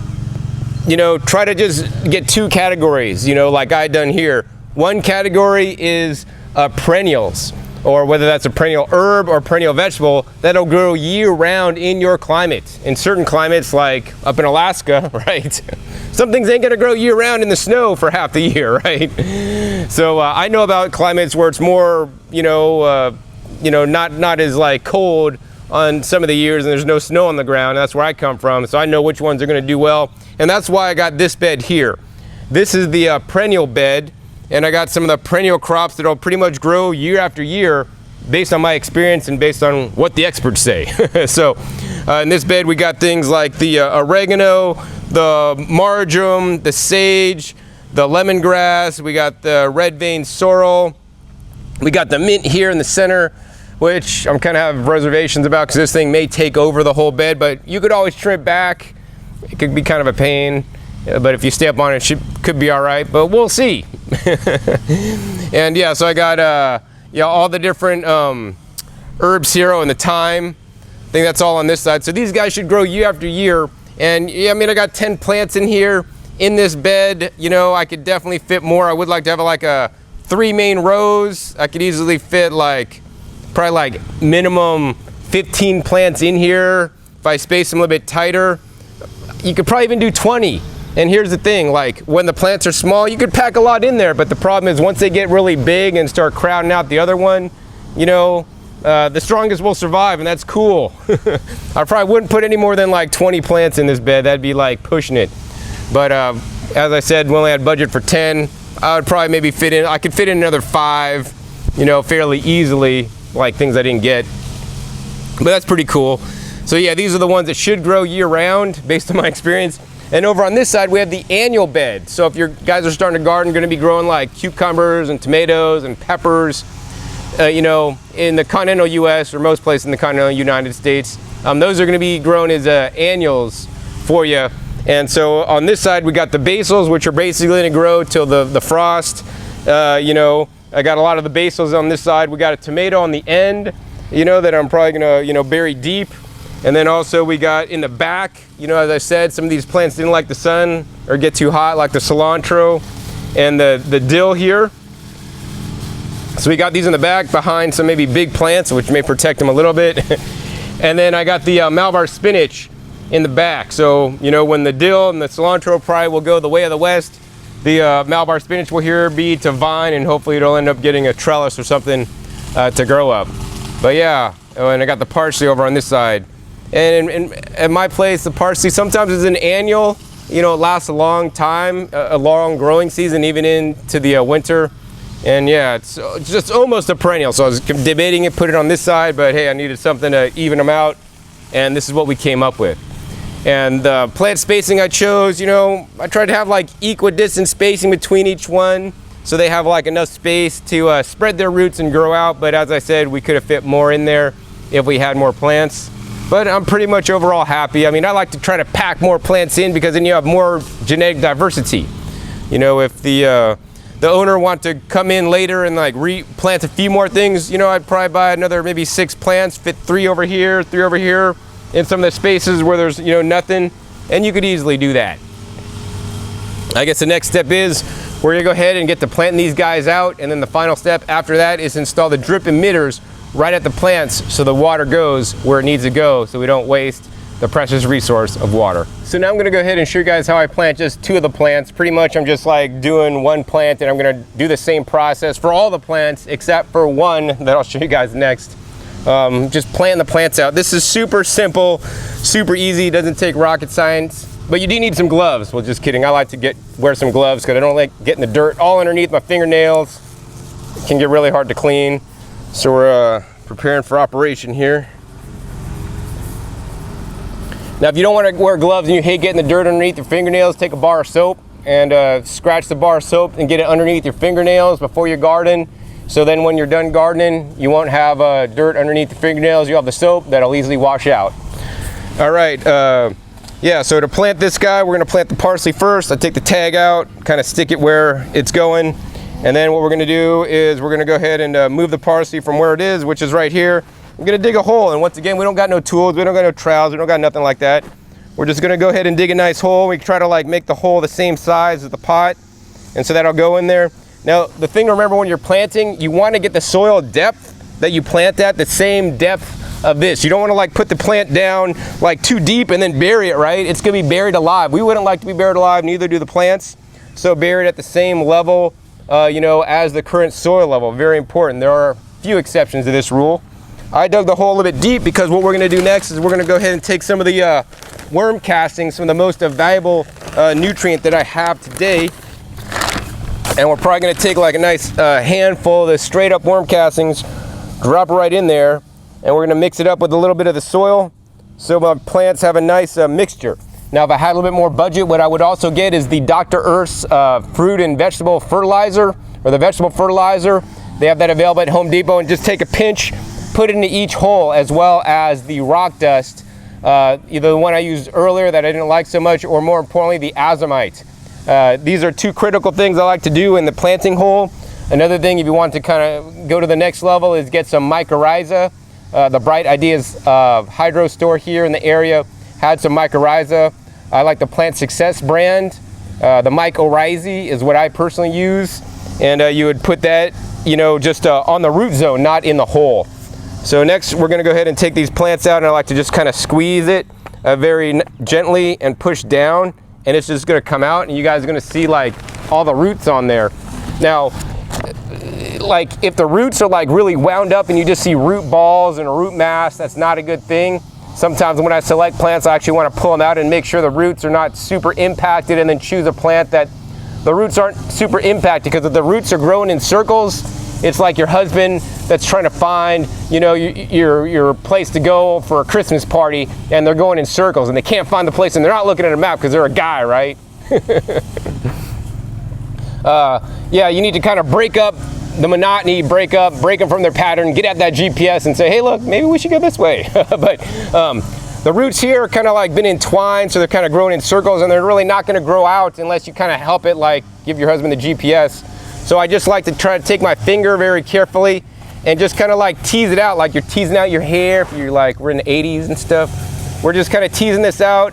you know, try to just get 2 categories, you know, like I've done here. One category is perennials, or whether that's a perennial herb or perennial vegetable that'll grow year round in your climate. In certain climates, like up in Alaska, right? Some things ain't gonna grow year round in the snow for half the year, right? So I know about climates where it's more, not as like cold on some of the years and there's no snow on the ground. That's where I come from, so I know which ones are gonna do well. And that's why I got this bed here. This is the perennial bed, and I got some of the perennial crops that'll pretty much grow year after year based on my experience and based on what the experts say. So in this bed we got things like the oregano, the marjoram, the sage, the lemongrass, we got the red vein sorrel, we got the mint here in the center, which I'm kind of have reservations about because this thing may take over the whole bed, but you could always trim it back. It could be kind of a pain, but if you stay up on it, could be all right, but we'll see. And yeah, so I got all the different herbs here and the thyme. I think that's all on this side. So these guys should grow year after year. And yeah, I mean, I got 10 plants in here in this bed. You know, I could definitely fit more. I would like to have like a 3 main rows. I could easily fit probably like minimum 15 plants in here if I space them a little bit tighter. You could probably even do 20. And here's the thing, like when the plants are small, you could pack a lot in there, but the problem is once they get really big and start crowding out the other one, you know, the strongest will survive, and that's cool. I probably wouldn't put any more than like 20 plants in this bed. That'd be like pushing it. But as I said, we only had budget for 10. I would probably maybe I could fit in another 5, you know, fairly easily, like things I didn't get. But that's pretty cool. So yeah, these are the ones that should grow year round based on my experience. And over on this side, we have the annual bed. So if your guys are starting a garden, going to be growing like cucumbers and tomatoes and peppers, you know, in the continental U.S. or most places in the continental United States, those are going to be grown as annuals for you. And so on this side, we got the basils, which are basically going to grow till the frost. You know, I got a lot of the basils on this side. We got a tomato on the end, you know, that I'm probably going to, you know, bury deep. And then also we got in the back, you know, as I said, some of these plants didn't like the sun or get too hot, like the cilantro and the dill here. So we got these in the back behind some maybe big plants, which may protect them a little bit. And then I got the Malabar spinach in the back. So, you know, when the dill and the cilantro probably will go the way of the west, the Malabar spinach will here be to vine, and hopefully it'll end up getting a trellis or something to grow up. But yeah, and I got the parsley over on this side. And at my place, the parsley sometimes is an annual, you know, it lasts a long time, a long growing season, even into the winter. And yeah, it's just almost a perennial. So I was debating it, put it on this side, but hey, I needed something to even them out. And this is what we came up with. And the plant spacing I chose, you know, I tried to have like equidistant spacing between each one, so they have like enough space to spread their roots and grow out. But as I said, we could have fit more in there if we had more plants. But I'm pretty much overall happy. I mean, I like to try to pack more plants in because then you have more genetic diversity. You know, if the owner want to come in later and like replant a few more things, you know, I'd probably buy another maybe 6 plants, fit 3 over here, 3 over here, in some of the spaces where there's, you know, nothing, and you could easily do that. I guess the next step is we're gonna go ahead and get to planting these guys out, and then the final step after that is install the drip emitters right at the plants so the water goes where it needs to go, so we don't waste the precious resource of water. So now I'm gonna go ahead and show you guys how I plant just 2 of the plants. Pretty much I'm just like doing 1 plant, and I'm gonna do the same process for all the plants except for 1 that I'll show you guys next. Just planting the plants out. This is super simple, super easy, doesn't take rocket science, but you do need some gloves. Well, just kidding. I like to wear some gloves because I don't like getting the dirt all underneath my fingernails. It can get really hard to clean. So we're preparing for operation here. Now, if you don't want to wear gloves and you hate getting the dirt underneath your fingernails, take a bar of soap and scratch the bar of soap and get it underneath your fingernails before you garden. So then when you're done gardening, you won't have dirt underneath the fingernails. You have the soap that'll easily wash out. All right, yeah, so to plant this guy, we're gonna plant the parsley first. I take the tag out, kind of stick it where it's going. And then what we're gonna do is we're gonna go ahead and move the parsley from where it is, which is right here. I'm gonna dig a hole, and once again, we don't got no tools, we don't got no trowels, we don't got nothing like that. We're just gonna go ahead and dig a nice hole. We try to like make the hole the same size as the pot, and so that'll go in there. Now, the thing to remember when you're planting, you wanna get the soil depth that you plant at the same depth of this. You don't wanna like put the plant down like too deep and then bury it, right? It's gonna be buried alive. We wouldn't like to be buried alive, neither do the plants. So bury it at the same level, you know, as the current soil level. Very important. There are a few exceptions to this rule. I dug the hole a little bit deep because what we're gonna do next is we're gonna go ahead and take some of the worm castings, some of the most valuable nutrient that I have today. And we're probably gonna take like a nice handful of the straight up worm castings, drop it right in there, and we're gonna mix it up with a little bit of the soil so my plants have a nice mixture. Now, if I had a little bit more budget, what I would also get is the Dr. Earth's fruit and vegetable fertilizer, or the vegetable fertilizer. They have that available at Home Depot, and just take a pinch, put it into each hole, as well as the rock dust, either the one I used earlier that I didn't like so much, or more importantly, the azomite. These are 2 critical things I like to do in the planting hole. Another thing, if you want to kind of go to the next level, is get some mycorrhiza. The Bright Ideas hydro store here in the area had some mycorrhiza. I like the Plant Success brand. The mycorrhizae is what I personally use. And you would put that, you know, just on the root zone, not in the hole. So next, we're gonna go ahead and take these plants out, and I like to just kind of squeeze it very gently and push down, and it's just gonna come out, and you guys are gonna see like all the roots on there. Now, like if the roots are like really wound up and you just see root balls and a root mass, that's not a good thing. Sometimes when I select plants, I actually want to pull them out and make sure the roots are not super impacted, and then choose a plant that the roots aren't super impacted, because if the roots are growing in circles, it's like your husband that's trying to find, you know, your place to go for a Christmas party, and they're going in circles and they can't find the place, and they're not looking at a map because they're a guy, right? Yeah, you need to kind of break up the monotony, break them from their pattern, get at that GPS and say, hey, look, maybe we should go this way. But the roots here are kind of like been entwined, so they're kind of growing in circles, and they're really not going to grow out unless you kind of help it, like give your husband the GPS. So I just like to try to take my finger very carefully and just kind of like tease it out, like you're teasing out your hair. If you're like, we're in the 80s and stuff, we're just kind of teasing this out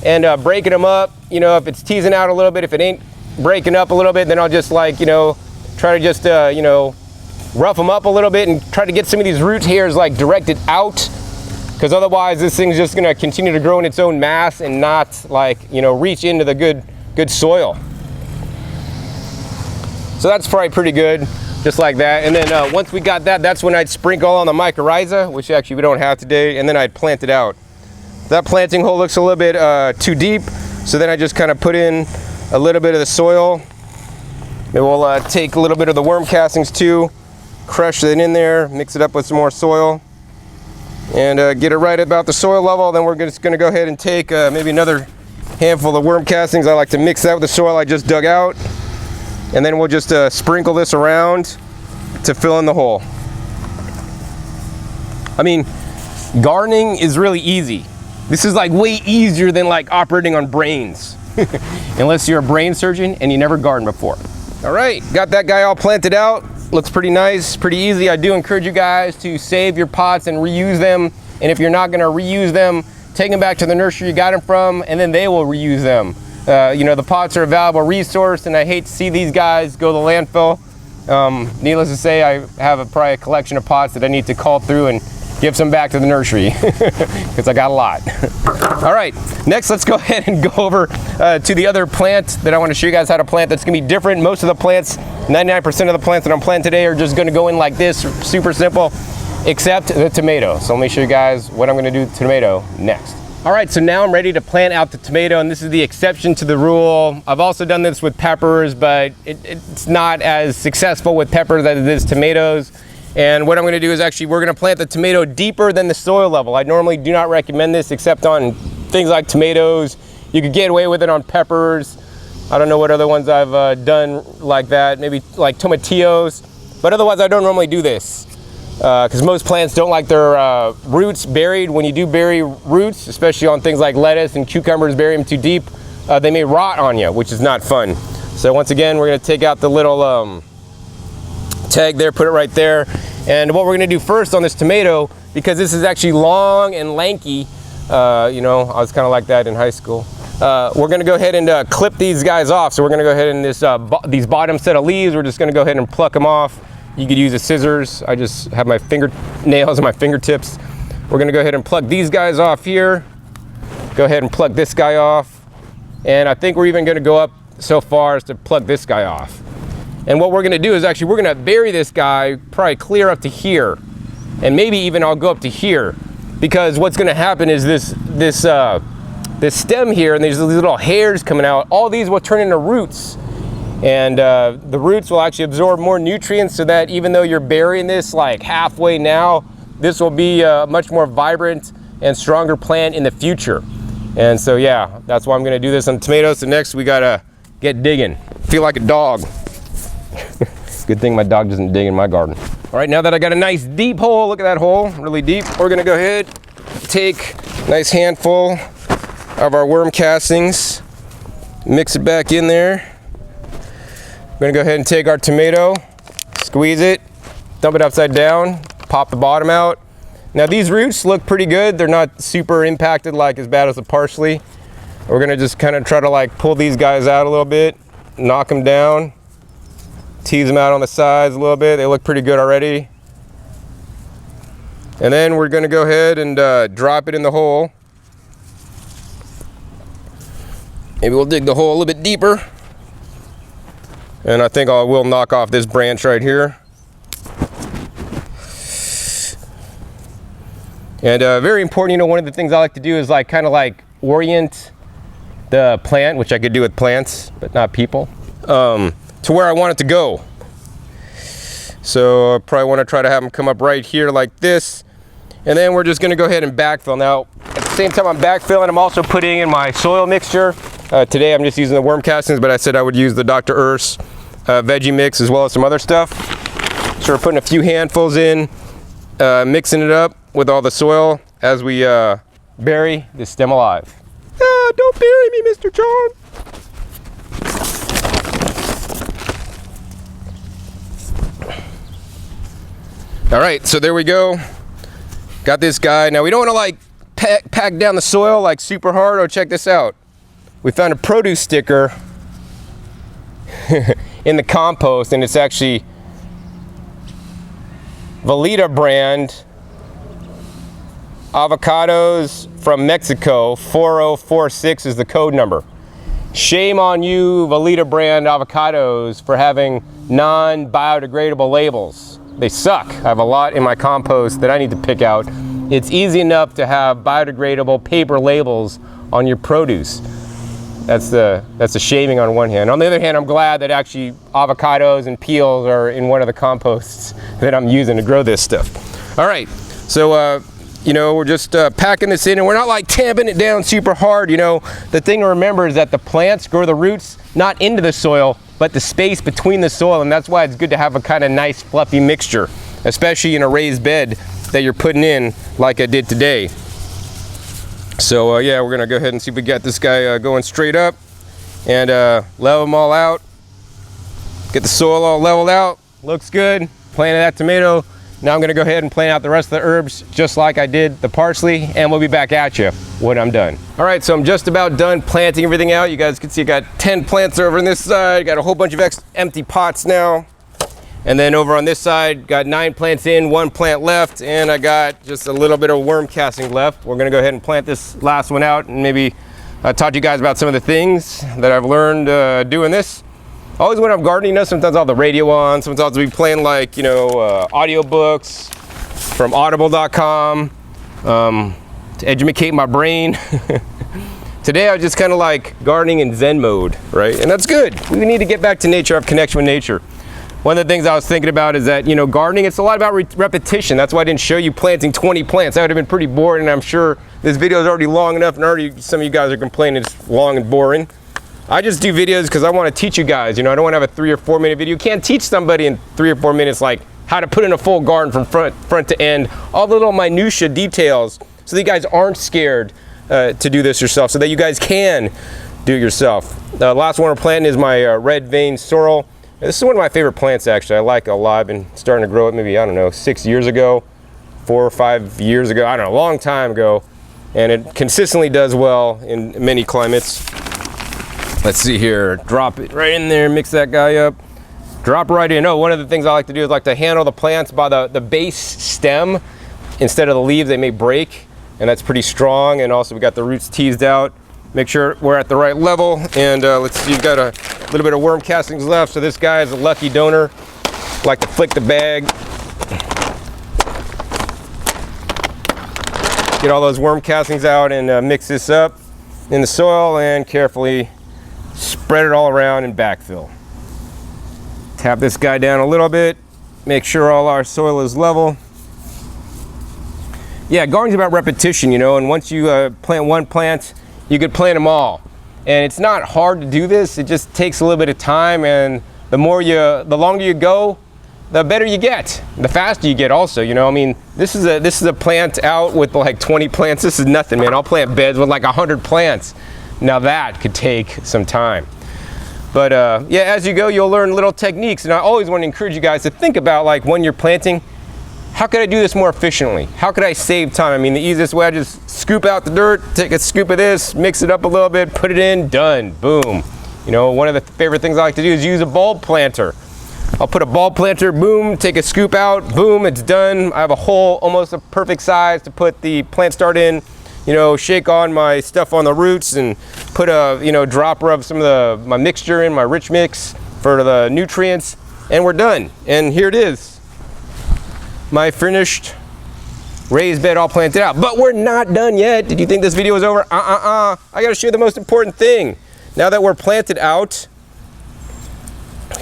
and breaking them up. You know, if it's teasing out a little bit, if it ain't breaking up a little bit, then I'll just like, you know, try to just, you know, rough them up a little bit and try to get some of these root hairs like directed out, because otherwise this thing's just gonna continue to grow in its own mass and not like, you know, reach into the good soil. So that's probably pretty good, just like that. And then once we got that, that's when I'd sprinkle on the mycorrhiza, which actually we don't have today, and then I'd plant it out. That planting hole looks a little bit too deep, so then I just kind of put in a little bit of the soil. Maybe we'll take a little bit of the worm castings too, crush it in there, mix it up with some more soil, and get it right about the soil level. Then we're just gonna go ahead and take maybe another handful of worm castings. I like to mix that with the soil I just dug out. And then we'll just sprinkle this around to fill in the hole. I mean, gardening is really easy. This is like way easier than like operating on brains. Unless you're a brain surgeon and you never gardened before. All right, got that guy all planted out. Looks pretty nice, pretty easy. I do encourage you guys to save your pots and reuse them. And if you're not gonna reuse them, take them back to the nursery you got them from, and then they will reuse them. You know, the pots are a valuable resource, and I hate to see these guys go to the landfill. Needless to say, I have probably a collection of pots that I need to call through and give some back to the nursery because I got a lot. All right, next let's go ahead and go over to the other plant that I want to show you guys how to plant. That's gonna be different. Most of the plants, 99% of the plants that I'm planting today are just gonna go in like this, super simple, except the tomato. So let me show you guys what I'm gonna do with the tomato next. All right, so now I'm ready to plant out the tomato, and this is the exception to the rule. I've also done this with peppers, but it's not as successful with peppers as it is tomatoes. And what I'm gonna do is actually, we're gonna plant the tomato deeper than the soil level. I normally do not recommend this except on things like tomatoes. You could get away with it on peppers. I don't know what other ones I've done like that, maybe like tomatillos. But otherwise, I don't normally do this. Because most plants don't like their roots buried. When you do bury roots, especially on things like lettuce and cucumbers, bury them too deep, they may rot on you, which is not fun. So once again, we're gonna take out the little tag there, put it right there. And what we're gonna do first on this tomato, because this is actually long and lanky, you know, I was kind of like that in high school. We're gonna go ahead and clip these guys off. So we're gonna go ahead and these bottom set of leaves, we're just gonna go ahead and pluck them off. You could use a scissors. I just have my fingernails and my fingertips. We're gonna go ahead and pluck these guys off here. Go ahead and pluck this guy off. And I think we're even gonna go up so far as to pluck this guy off. And what we're gonna do is actually, we're gonna bury this guy probably clear up to here. And maybe even I'll go up to here. Because what's gonna happen is this stem here, and there's these little hairs coming out, all these will turn into roots. And the roots will actually absorb more nutrients, so that even though you're burying this like halfway now, this will be a much more vibrant and stronger plant in the future. And so yeah, that's why I'm gonna do this on tomatoes. So next we gotta get digging. Feel like a dog. Good thing my dog doesn't dig in my garden. All right, now that I got a nice deep hole, look at that hole, really deep. We're gonna go ahead, take a nice handful of our worm castings, mix it back in there. We're gonna go ahead and take our tomato, squeeze it, dump it upside down, pop the bottom out. Now these roots look pretty good. They're not super impacted like as bad as the parsley. We're gonna just kind of try to like pull these guys out a little bit, knock them down, tease them out on the sides a little bit. They look pretty good already. And then we're gonna go ahead and drop it in the hole. Maybe we'll dig the hole a little bit deeper. And I think I will knock off this branch right here. And very important, you know, one of the things I like to do is like kind of like orient the plant, which I could do with plants, but not people, to where I want it to go. So I probably want to try to have them come up right here like this. And then we're just going to go ahead and backfill. Now, at the same time I'm backfilling, I'm also putting in my soil mixture. Today I'm just using the worm castings, but I said I would use the Dr. Urs veggie mix as well as some other stuff. So we're putting a few handfuls in, mixing it up with all the soil as we bury this stem alive. Ah, don't bury me, Mr. John. All right, so there we go. Got this guy. Now we don't want to like pack down the soil like super hard. Oh, check this out. We found a produce sticker in the compost, and it's actually Velita brand avocados from Mexico. 4046 is the code number. Shame on you, Velita brand avocados, for having non-biodegradable labels. They suck. I have a lot in my compost that I need to pick out. It's easy enough to have biodegradable paper labels on your produce. That's the shaming on one hand. On the other hand, I'm glad that actually avocados and peels are in one of the composts that I'm using to grow this stuff. All right, so you know, we're just packing this in, and we're not like tamping it down super hard. You know, the thing to remember is that the plants grow the roots not into the soil, but the space between the soil, and that's why it's good to have a kind of nice fluffy mixture, especially in a raised bed that you're putting in like I did today. So yeah, we're gonna go ahead and see if we got this guy going straight up, and level them all out, get the soil all leveled out. Looks good. Planted that tomato. Now I'm gonna go ahead and plant out the rest of the herbs just like I did the parsley, and we'll be back at you when I'm done. All right, so I'm just about done planting everything out. You guys can see I got 10 plants over on this side. Got a whole bunch of empty pots now. And then over on this side, got 9 plants in, 1 plant left, and I got just a little bit of worm casting left. We're gonna go ahead and plant this last one out and maybe talk to you guys about some of the things that I've learned doing this. Always when I'm gardening, sometimes I'll have the radio on, sometimes I'll be playing like, audiobooks from audible.com to educate my brain. Today I was just kind of like gardening in Zen mode, right? And that's good. We need to get back to nature, have connection with nature. One of the things I was thinking about is that, gardening, it's a lot about repetition. That's why I didn't show you planting 20 plants. That would have been pretty boring, and I'm sure this video is already long enough, and already some of you guys are complaining it's long and boring. I just do videos because I want to teach you guys. I don't want to have a 3 or 4 minute video. You can't teach somebody in 3 or 4 minutes like how to put in a full garden from front to end, all the little minutia details, so that you guys aren't scared to do this yourself, so that you guys can do it yourself. The last one we're planting is my red vein sorrel. This is one of my favorite plants, actually. I like it a lot. I've been starting to grow it maybe, 6 years ago, 4 or 5 years ago, a long time ago. And it consistently does well in many climates. Let's see here, drop it right in there, mix that guy up. Drop right in. Oh, one of the things I like to do is like to handle the plants by the base stem instead of the leaves. They may break, and that's pretty strong. And also we got the roots teased out. Make sure we're at the right level. And let's see, you've got a little bit of worm castings left. So this guy is a lucky donor. Like to flick the bag. Get all those worm castings out and mix this up in the soil and carefully spread it all around and backfill. Tap this guy down a little bit. Make sure all our soil is level. Yeah, gardening's about repetition, and once you plant one plant, you could plant them all. And it's not hard to do this. It just takes a little bit of time, and the longer you go, the better you get. The faster you get also, this is a plant out with like 20 plants. This is nothing, man. I'll plant beds with like 100 plants. Now that could take some time. But yeah, as you go, you'll learn little techniques. And I always want to encourage you guys to think about, like, when you're planting, how could I do this more efficiently? How could I save time? The easiest way, I just scoop out the dirt, take a scoop of this, mix it up a little bit, put it in, done, boom. One of the favorite things I like to do is use a bulb planter. I'll put a bulb planter, boom, take a scoop out, boom, it's done. I have a hole almost a perfect size to put the plant start in, shake on my stuff on the roots and put a, dropper of some of my mixture in, my rich mix for the nutrients, and we're done. And here it is. My finished raised bed all planted out. But we're not done yet. Did you think this video was over? I gotta show you the most important thing. Now that we're planted out,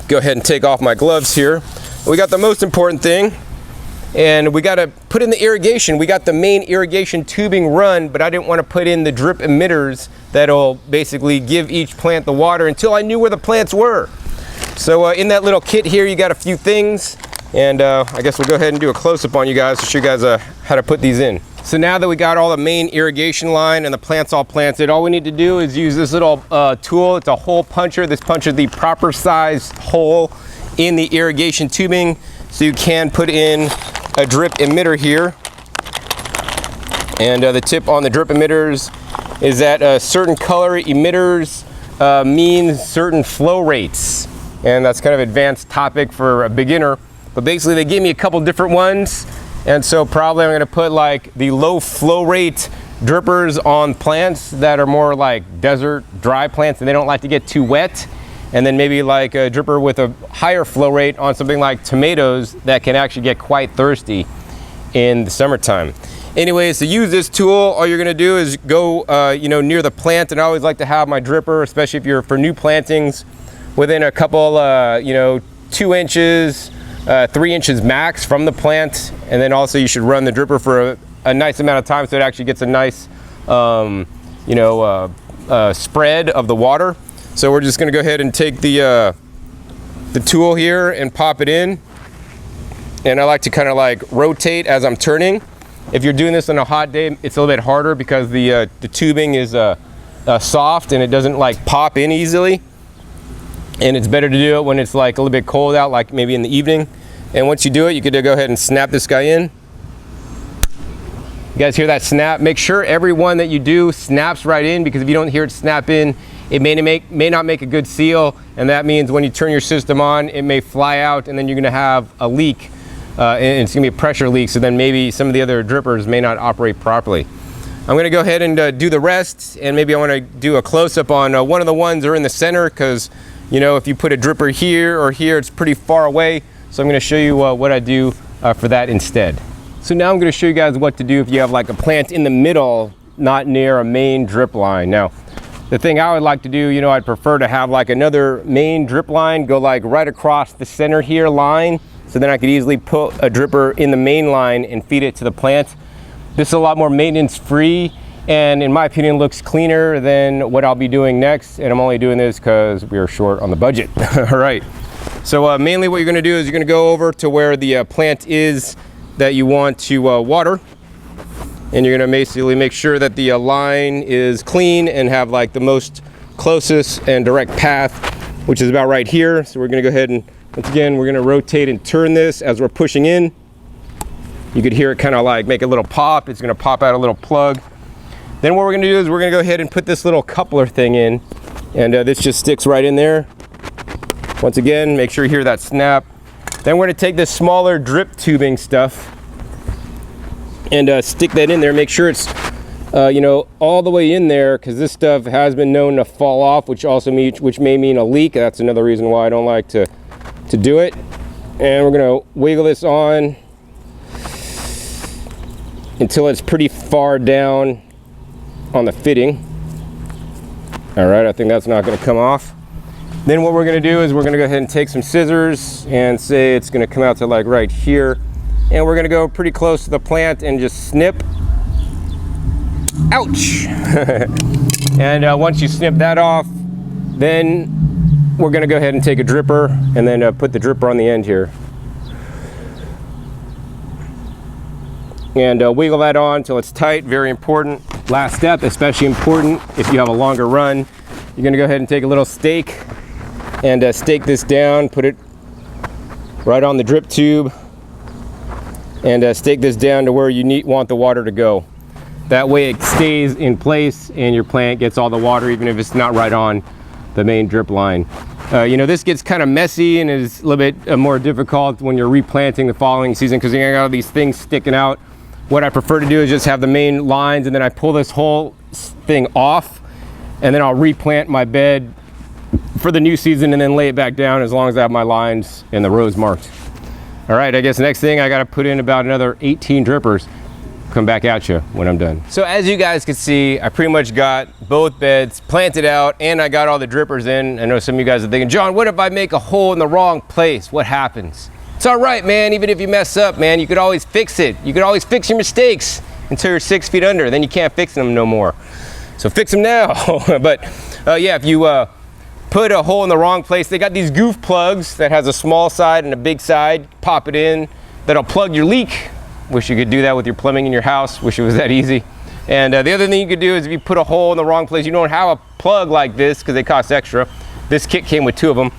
go ahead and take off my gloves here. We got the most important thing, and we gotta put in the irrigation. We got the main irrigation tubing run, but I didn't want to put in the drip emitters that'll basically give each plant the water until I knew where the plants were. So in that little kit here, you got a few things. And I guess we'll go ahead and do a close-up on you guys to show you guys how to put these in. So now that we got all the main irrigation line and the plants all planted, all we need to do is use this little tool. It's a hole puncher. This punches the proper size hole in the irrigation tubing, so you can put in a drip emitter here. And the tip on the drip emitters is that certain color emitters means certain flow rates. And that's kind of an advanced topic for a beginner. But basically they gave me a couple different ones, and so probably I'm going to put like the low flow rate drippers on plants that are more like desert dry plants and they don't like to get too wet, and then maybe like a dripper with a higher flow rate on something like tomatoes that can actually get quite thirsty in the summertime. Anyways, to use this tool, all you're going to do is go near the plant, and I always like to have my dripper, especially if you're for new plantings, within a couple 2 inches 3 inches max from the plant. And then also you should run the dripper for a nice amount of time so it actually gets a nice spread of the water. So we're just going to go ahead and take the tool here and pop it in, and I like to kind of like rotate as I'm turning. If you're doing this on a hot day, it's a little bit harder because the tubing is soft and it doesn't like pop in easily. And it's better to do it when it's like a little bit cold out, like maybe in the evening. And once you do it, you could go ahead and snap this guy in. You guys hear that snap? Make sure every one that you do snaps right in, because if you don't hear it snap in, it may not make a good seal, and that means when you turn your system on, it may fly out, and then you're going to have a leak, and it's going to be a pressure leak, so then maybe some of the other drippers may not operate properly. I'm going to go ahead and do the rest, and maybe I want to do a close-up on one of the ones that are in the center, because you know, if you put a dripper here or here, it's pretty far away. So I'm going to show you what I do for that instead. So now I'm going to show you guys what to do if you have like a plant in the middle, not near a main drip line. Now, the thing I would like to do, you know, I'd prefer to have like another main drip line go like right across the center here line. So then I could easily put a dripper in the main line and feed it to the plant. This is a lot more maintenance free, and in my opinion looks cleaner than what I'll be doing next, and I'm only doing this because we are short on the budget. All right, so mainly what you're going to do is you're going to go over to where the plant is that you want to water, and you're going to basically make sure that the line is clean and have like the most closest and direct path, which is about right here. So we're going to go ahead and once again we're going to rotate and turn this as we're pushing in. You could hear it kind of like make a little pop. It's going to pop out a little plug. Then what we're going to do is we're going to go ahead and put this little coupler thing in, and this just sticks right in there. Once again, make sure you hear that snap. Then we're going to take this smaller drip tubing stuff and stick that in there. Make sure it's you know, all the way in there, because this stuff has been known to fall off, which may mean a leak. That's another reason why I don't like to do it. And we're going to wiggle this on until it's pretty far down on the fitting. All right, I think that's not going to come off. Then what we're going to do is we're going to go ahead and take some scissors and say it's going to come out to like right here, and we're going to go pretty close to the plant and just snip. Ouch. And once you snip that off, then we're going to go ahead and take a dripper and then put the dripper on the end here and wiggle that on until it's tight. Very important. Last step, especially important if you have a longer run, you're going to go ahead and take a little stake and stake this down, put it right on the drip tube, and stake this down to where you want the water to go. That way it stays in place and your plant gets all the water, even if it's not right on the main drip line. You know, this gets kind of messy and is a little bit more difficult when you're replanting the following season, because you got all these things sticking out. What I prefer to do is just have the main lines, and then I pull this whole thing off, and then I'll replant my bed for the new season and then lay it back down as long as I have my lines and the rows marked. All right, I guess next thing I got to put in about another 18 drippers. Come back at you when I'm done. So as you guys can see, I pretty much got both beds planted out and I got all the drippers in. I know some of you guys are thinking, John, what if I make a hole in the wrong place? What happens? It's all right, man. Even if you mess up, man, you could always fix it. You could always fix your mistakes until you're 6 feet under. Then you can't fix them no more. So fix them now. But yeah, if you put a hole in the wrong place, they got these goof plugs that has a small side and a big side. Pop it in. That'll plug your leak. Wish you could do that with your plumbing in your house. Wish it was that easy. And the other thing you could do is if you put a hole in the wrong place, you don't have a plug like this because they cost extra. This kit came with 2 of them.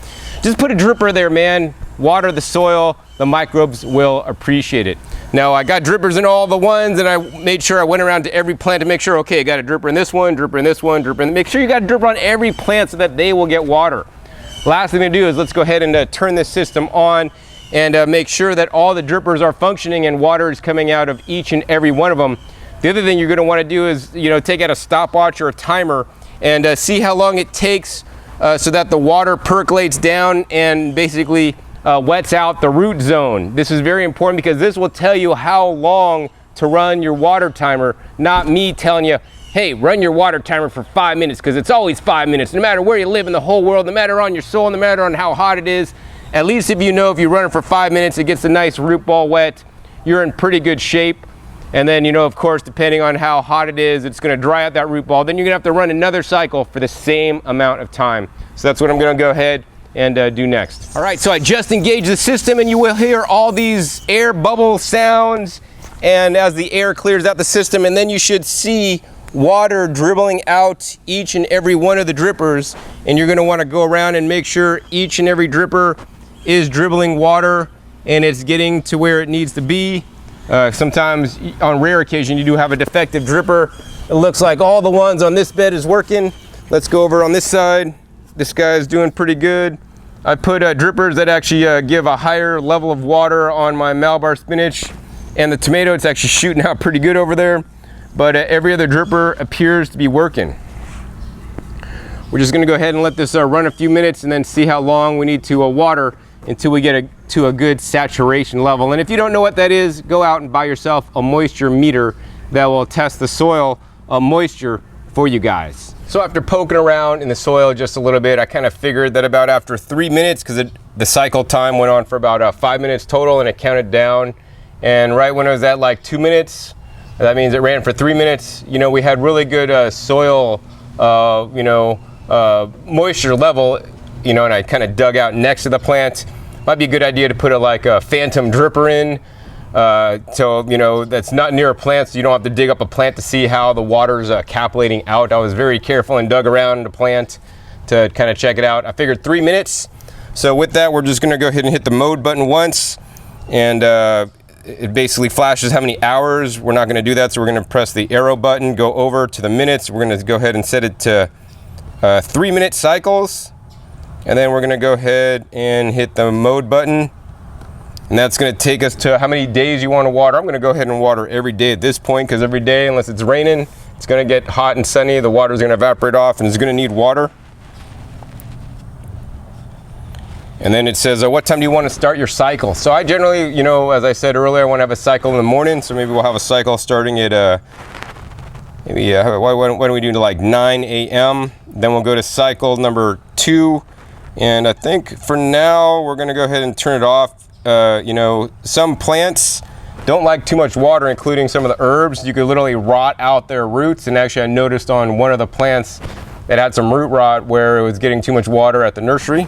Just put a dripper there, man. Water the soil. The microbes will appreciate it. Now I got drippers in all the ones, and I made sure I went around to every plant to make sure, okay, I got a dripper in this one, dripper in this one, dripper in. Make sure you got a dripper on every plant so that they will get water. Last thing to do is let's go ahead and turn this system on and make sure that all the drippers are functioning and water is coming out of each and every one of them. The other thing you're going to want to do is, you know, take out a stopwatch or a timer and see how long it takes so that the water percolates down and basically wets out the root zone. This is very important because this will tell you how long to run your water timer, not me telling you, hey, run your water timer for 5 minutes, because it's always 5 minutes, no matter where you live in the whole world, no matter on your soil, no matter on how hot it is. At least if you know if you run it for 5 minutes, it gets a nice root ball wet, you're in pretty good shape. And then, you know, of course, depending on how hot it is, it's going to dry out that root ball. Then you're going to have to run another cycle for the same amount of time. So that's what I'm going to go ahead and do next. All right, so I just engaged the system, and you will hear all these air bubble sounds, and as the air clears out the system, and then you should see water dribbling out each and every one of the drippers, and you're going to want to go around and make sure each and every dripper is dribbling water and it's getting to where it needs to be. Sometimes on rare occasion you do have a defective dripper. It looks like all the ones on this bed is working. let's go over on this side. This guy's doing pretty good. I put drippers that actually give a higher level of water on my Malabar spinach and the tomato. It's actually shooting out pretty good over there, but every other dripper appears to be working. We're just gonna go ahead and let this run a few minutes and then see how long we need to water until we get to a good saturation level. And if you don't know what that is, go out and buy yourself a moisture meter that will test the soil moisture for you guys. So after poking around in the soil just a little bit, I kind of figured that about after 3 minutes, because the cycle time went on for about 5 minutes total, and it counted down. And right when it was at like 2 minutes, that means it ran for 3 minutes. You know, we had really good soil, moisture level, you know, and I kind of dug out next to the plant. Might be a good idea to put a phantom dripper in, so, you know, that's not near a plant, so you don't have to dig up a plant to see how the water's capillating out. I was very careful and dug around the plant to kind of check it out. I figured 3 minutes. So with that, we're just gonna go ahead and hit the mode button once, and it basically flashes how many hours. We're not gonna do that, so we're gonna press the arrow button, go over to the minutes. We're gonna go ahead and set it to 3 minute cycles, and then we're gonna go ahead and hit the mode button, and that's gonna take us to how many days you wanna water. I'm gonna go ahead and water every day at this point, because every day, unless it's raining, it's gonna get hot and sunny, the water's gonna evaporate off and it's gonna need water. And then it says, what time do you wanna start your cycle? So I generally, you know, as I said earlier, I wanna have a cycle in the morning, so maybe we'll have a cycle starting at maybe, when do we do to like 9 a.m.? Then we'll go to cycle number 2. And I think for now, we're gonna go ahead and turn it off. You know, some plants don't like too much water, including some of the herbs. You could literally rot out their roots. And actually I noticed on one of the plants that had some root rot where it was getting too much water at the nursery.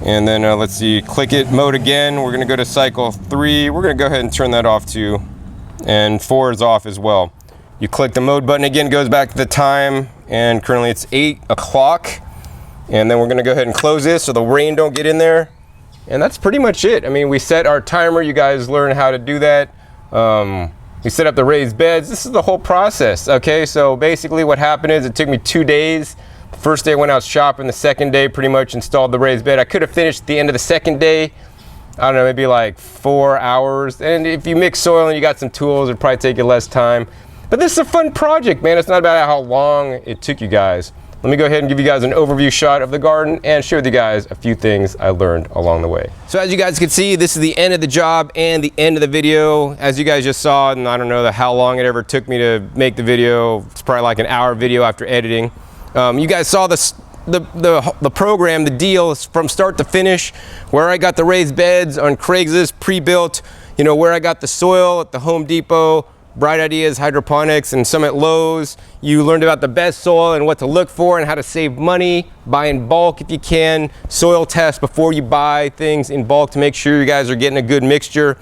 And then let's see, click it, mode again. We're gonna go to cycle 3. We're gonna go ahead and turn that off too. And 4 is off as well. You click the mode button again, goes back to the time, and currently it's 8 o'clock. And then we're gonna go ahead and close this so the rain don't get in there. And that's pretty much it. I mean, we set our timer, you guys learn how to do that. We set up the raised beds. This is the whole process, okay? So basically what happened is it took me 2 days. The first day I went out shopping, the second day pretty much installed the raised bed. I could have finished at the end of the second day. I don't know, maybe like 4 hours. And if you mix soil and you got some tools, it'd probably take you less time. But this is a fun project, man. It's not about how long it took you guys. Let me go ahead and give you guys an overview shot of the garden and share with you guys a few things I learned along the way. So as you guys can see, this is the end of the job and the end of the video. As you guys just saw, and I don't know how long it ever took me to make the video. It's probably like an hour video after editing. You guys saw the program, the deal from start to finish, where I got the raised beds on Craigslist pre-built, you know, where I got the soil at the Home Depot, Bright Ideas Hydroponics, and some at Lowe's. You learned about the best soil and what to look for and how to save money. Buy in bulk if you can. Soil test before you buy things in bulk to make sure you guys are getting a good mixture.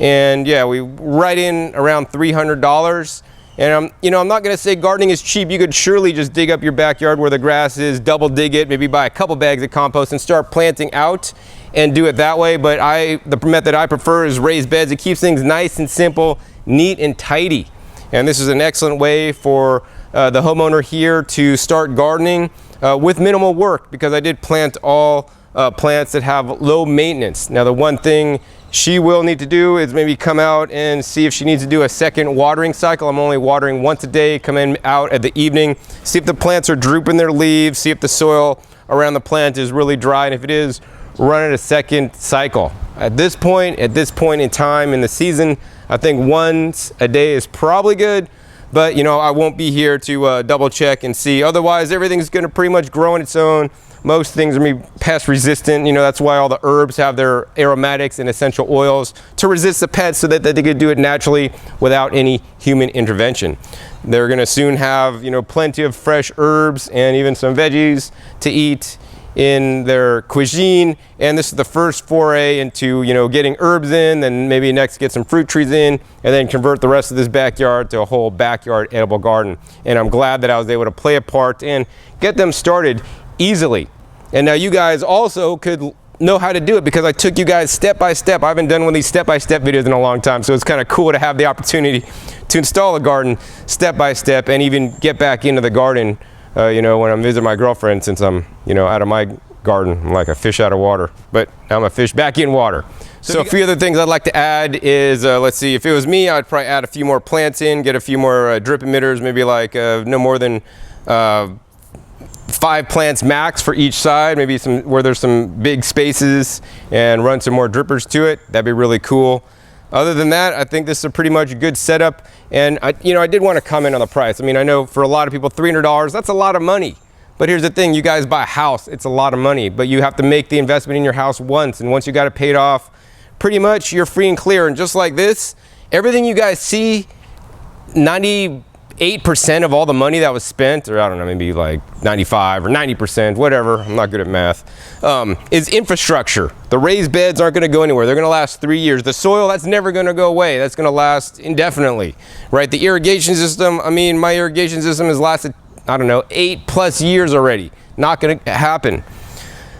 And yeah, we right in around $300. And you know, I'm not gonna say gardening is cheap. You could surely just dig up your backyard where the grass is, double dig it, maybe buy a couple bags of compost and start planting out and do it that way. But the method I prefer is raised beds. It keeps things nice and simple, neat and tidy. And this is an excellent way for the homeowner here to start gardening with minimal work, because I did plant all plants that have low maintenance. Now the one thing she will need to do is maybe come out and see if she needs to do a second watering cycle. I'm only watering once a day, come in out at the evening, see if the plants are drooping their leaves, see if the soil around the plant is really dry, and if it is, run it a second cycle. At this point in time in the season, I think once a day is probably good, but you know, I won't be here to double check and see. Otherwise, everything's gonna pretty much grow on its own. Most things are gonna be pest resistant. You know, that's why all the herbs have their aromatics and essential oils to resist the pests, so that they could do it naturally without any human intervention. They're gonna soon have, you know, plenty of fresh herbs and even some veggies to eat in their cuisine. And this is the first foray into, you know, getting herbs in, then maybe next get some fruit trees in, and then convert the rest of this backyard to a whole backyard edible garden. And I'm glad that I was able to play a part and get them started easily. And now you guys also could know how to do it, because I took you guys step by step. I haven't done one of these step-by-step videos in a long time, so it's kind of cool to have the opportunity to install a garden step by step and even get back into the garden you know, when I'm visiting my girlfriend, since I'm, you know, out of my garden. I'm like a fish out of water, but now I'm a fish back in water. So a few other things I'd like to add is, let's see, if it was me, I'd probably add a few more plants in, get a few more drip emitters, maybe like no more than 5 plants max for each side, maybe some where there's some big spaces, and run some more drippers to it. That'd be really cool. Other than that, I think this is a pretty much good setup. And I did want to comment on the price. I mean, I know for a lot of people, $300, that's a lot of money. But here's the thing, you guys buy a house, it's a lot of money, but you have to make the investment in your house once, and once you got it paid off, pretty much you're free and clear. And just like this, everything you guys see, 98% of all the money that was spent, or I don't know, maybe like 95 or 90%, whatever, I'm not good at math, is infrastructure. The raised beds aren't gonna go anywhere. They're gonna last 3 years. The soil, that's never gonna go away. That's gonna last indefinitely, right? The irrigation system, I mean, my irrigation system has lasted, I don't know, 8+ years already. Not gonna happen.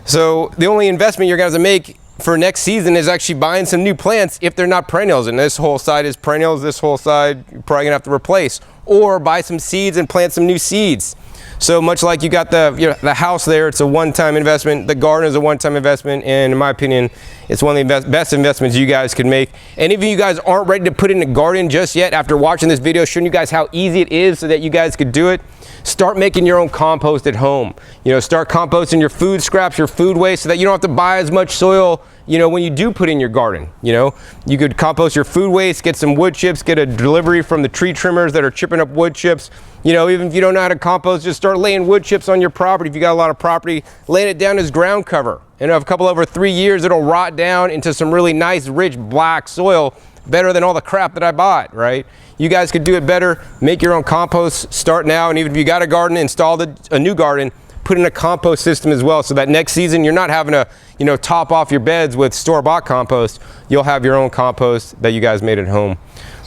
So the only investment you're gonna have to make for next season is actually buying some new plants if they're not perennials. And this whole side is perennials, this whole side you're probably gonna have to replace. Or buy some seeds and plant some new seeds. So much like you got the house there, it's a one-time investment. The garden is a one-time investment, and in my opinion, it's one of the best investments you guys could make. And if you guys aren't ready to put in a garden just yet, after watching this video showing you guys how easy it is so that you guys could do it, start making your own compost at home. You know, start composting your food scraps, your food waste, so that you don't have to buy as much soil, you know, when you do put in your garden. You know, you could compost your food waste, get some wood chips, get a delivery from the tree trimmers that are chipping up wood chips. You know, even if you don't know how to compost, just start laying wood chips on your property. If you got a lot of property, laying it down as ground cover. And a couple over 3 years, it'll rot down into some really nice, rich, black soil, better than all the crap that I bought, right? You guys could do it better. Make your own compost. Start now. And even if you got a garden, install a new garden, put in a compost system as well, so that next season you're not having to, you know, top off your beds with store-bought compost. You'll have your own compost that you guys made at home.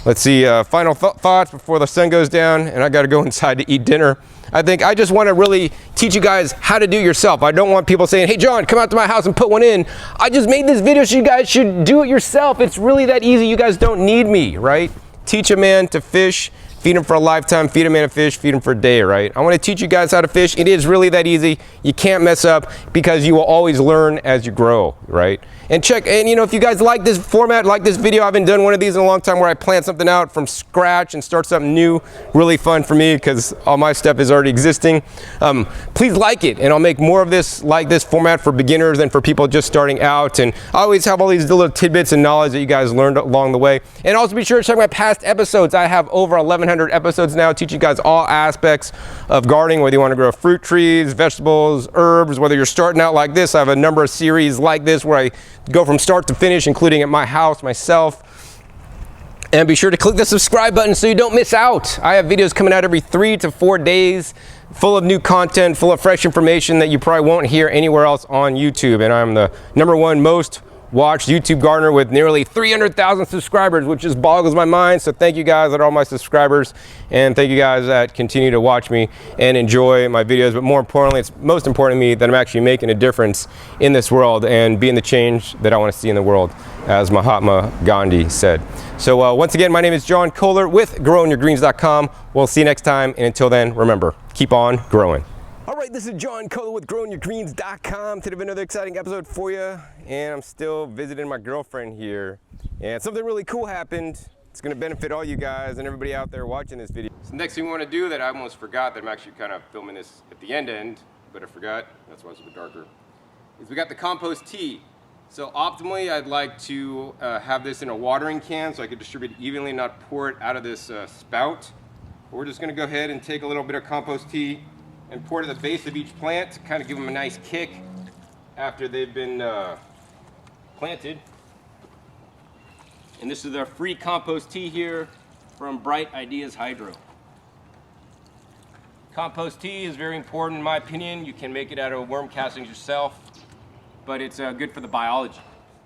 Let's see, final thoughts before the sun goes down and I got to go inside to eat dinner. I think I just want to really teach you guys how to do it yourself. I don't want people saying, hey John, come out to my house and put one in. I just made this video so you guys should do it yourself. It's really that easy. You guys don't need me, right? Teach a man to fish, feed him for a lifetime, feed a man a fish, feed him for a day, right? I want to teach you guys how to fish. It is really that easy. You can't mess up because you will always learn as you grow, right? And check, and you know, if you guys like this format, like this video, I haven't done one of these in a long time where I plant something out from scratch and start something new. Really fun for me because all my stuff is already existing. Please like it, and I'll make more of this, like this format for beginners and for people just starting out. And I always have all these little tidbits and knowledge that you guys learned along the way. And also be sure to check my past episodes. I have over 1,100 episodes now, teaching you guys all aspects of gardening, whether you want to grow fruit trees, vegetables, herbs, whether you're starting out like this. I have a number of series like this where I go from start to finish, including at my house, myself. And be sure to click the subscribe button so you don't miss out. I have videos coming out every 3 to 4 days, full of new content, full of fresh information that you probably won't hear anywhere else on YouTube. And I'm the #1 most watched YouTube gardener with nearly 300,000 subscribers, which just boggles my mind. So thank you guys that are all my subscribers, and thank you guys that continue to watch me and enjoy my videos. But more importantly, it's most important to me that I'm actually making a difference in this world and being the change that I want to see in the world, as Mahatma Gandhi said. So once again, my name is John Kohler with GrowingYourGreens.com. We'll see you next time, and until then, remember, keep on growing. All right, this is John Kohler with GrowingYourGreens.com. Today, another exciting episode for you, and I'm still visiting my girlfriend here, and something really cool happened. It's going to benefit all you guys and everybody out there watching this video. So the next thing we want to do that I almost forgot, that I'm actually kind of filming this at the end, but I forgot, that's why it's a bit darker, is we got the compost tea. So optimally, I'd like to have this in a watering can so I could distribute it evenly, not pour it out of this spout. But we're just going to go ahead and take a little bit of compost tea and pour it at the base of each plant to kind of give them a nice kick after they've been planted. And this is our free compost tea here from Bright Ideas Hydro. Compost tea is very important in my opinion. You can make it out of worm castings yourself, but it's good for the biology.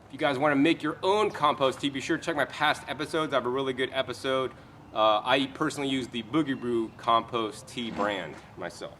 If you guys want to make your own compost tea, be sure to check my past episodes. I have a really good episode. I personally use the Boogie Brew compost tea brand myself.